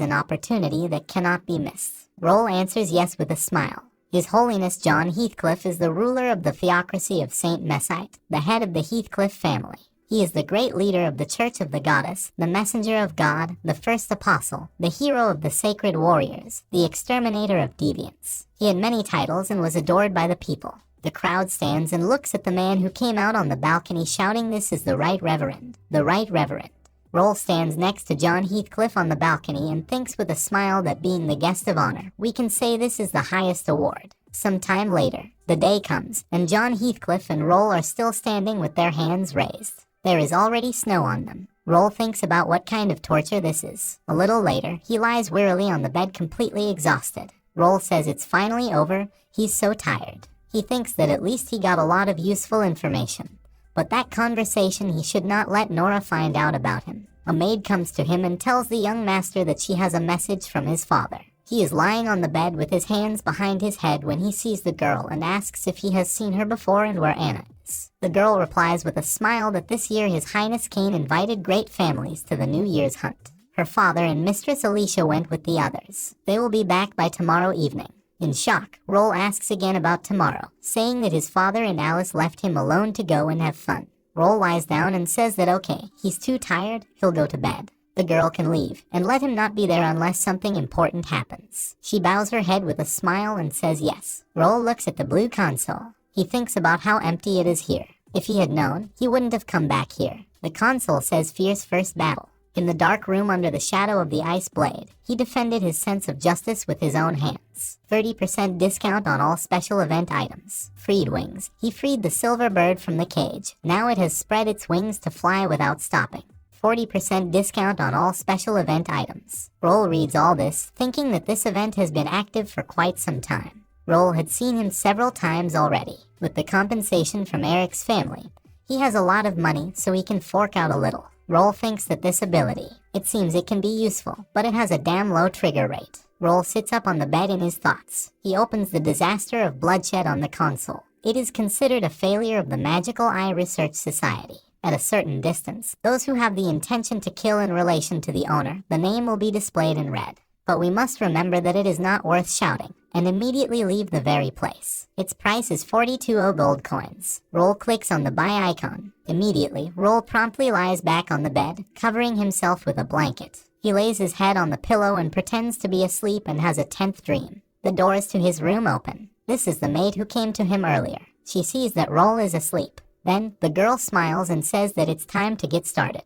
an opportunity that cannot be missed. Roel answers yes with a smile. His Holiness John Heathcliff is the ruler of the theocracy of Saint Mesite, the head of the Heathcliff family. He is the great leader of the Church of the Goddess, the messenger of God, the first apostle, the hero of the sacred warriors, the exterminator of deviants. He had many titles and was adored by the people. The crowd stands and looks at the man who came out on the balcony shouting, "This is the Right Reverend, the Right Reverend." Roel stands next to John Heathcliff on the balcony and thinks with a smile that being the guest of honor, we can say this is the highest award. Some time later, the day comes, and John Heathcliff and Roel are still standing with their hands raised. There is already snow on them. Roel thinks about what kind of torture this is. A little later, he lies wearily on the bed completely exhausted. Roel says it's finally over. He's so tired. He thinks that at least he got a lot of useful information. But that conversation he should not let Nora find out about him. A maid comes to him and tells the young master that she has a message from his father. He is lying on the bed with his hands behind his head when he sees the girl and asks if he has seen her before and where Anna Highness. The girl replies with a smile that this year His Highness Kane invited great families to the New Year's hunt. Her father and Mistress Alicia went with the others. They will be back by tomorrow evening. In shock, Roel asks again about tomorrow, saying that his father and Alice left him alone to go and have fun. Roel lies down and says that okay, he's too tired, he'll go to bed. The girl can leave, and let him not be there unless something important happens. She bows her head with a smile and says yes. Roel looks at the blue console. He thinks about how empty it is here. If he had known, he wouldn't have come back here. The console says Fierce First Battle. In the dark room under the shadow of the ice blade, he defended his sense of justice with his own hands. 30% discount on all special event items. Freed wings. He freed the silver bird from the cage. Now it has spread its wings to fly without stopping. 40% discount on all special event items. Roel reads all this, thinking that this event has been active for quite some time. Roel had seen him several times already. With the compensation from Eric's family, he has a lot of money, so he can fork out a little. Roel thinks that this ability, it seems it can be useful, but it has a damn low trigger rate. Roel sits up on the bed in his thoughts. He opens the disaster of bloodshed on the console. It is considered a failure of the Magical Eye Research Society. At a certain distance, those who have the intention to kill in relation to the owner, the name will be displayed in red. But we must remember that it is not worth shouting, and immediately leave the very place. Its price is 42 gold coins. Roel clicks on the buy icon. Immediately, Roel promptly lies back on the bed, covering himself with a blanket. He lays his head on the pillow and pretends to be asleep and has a 10th dream. The doors to his room open. This is the maid who came to him earlier. She sees that Roel is asleep. Then, the girl smiles and says that it's time to get started.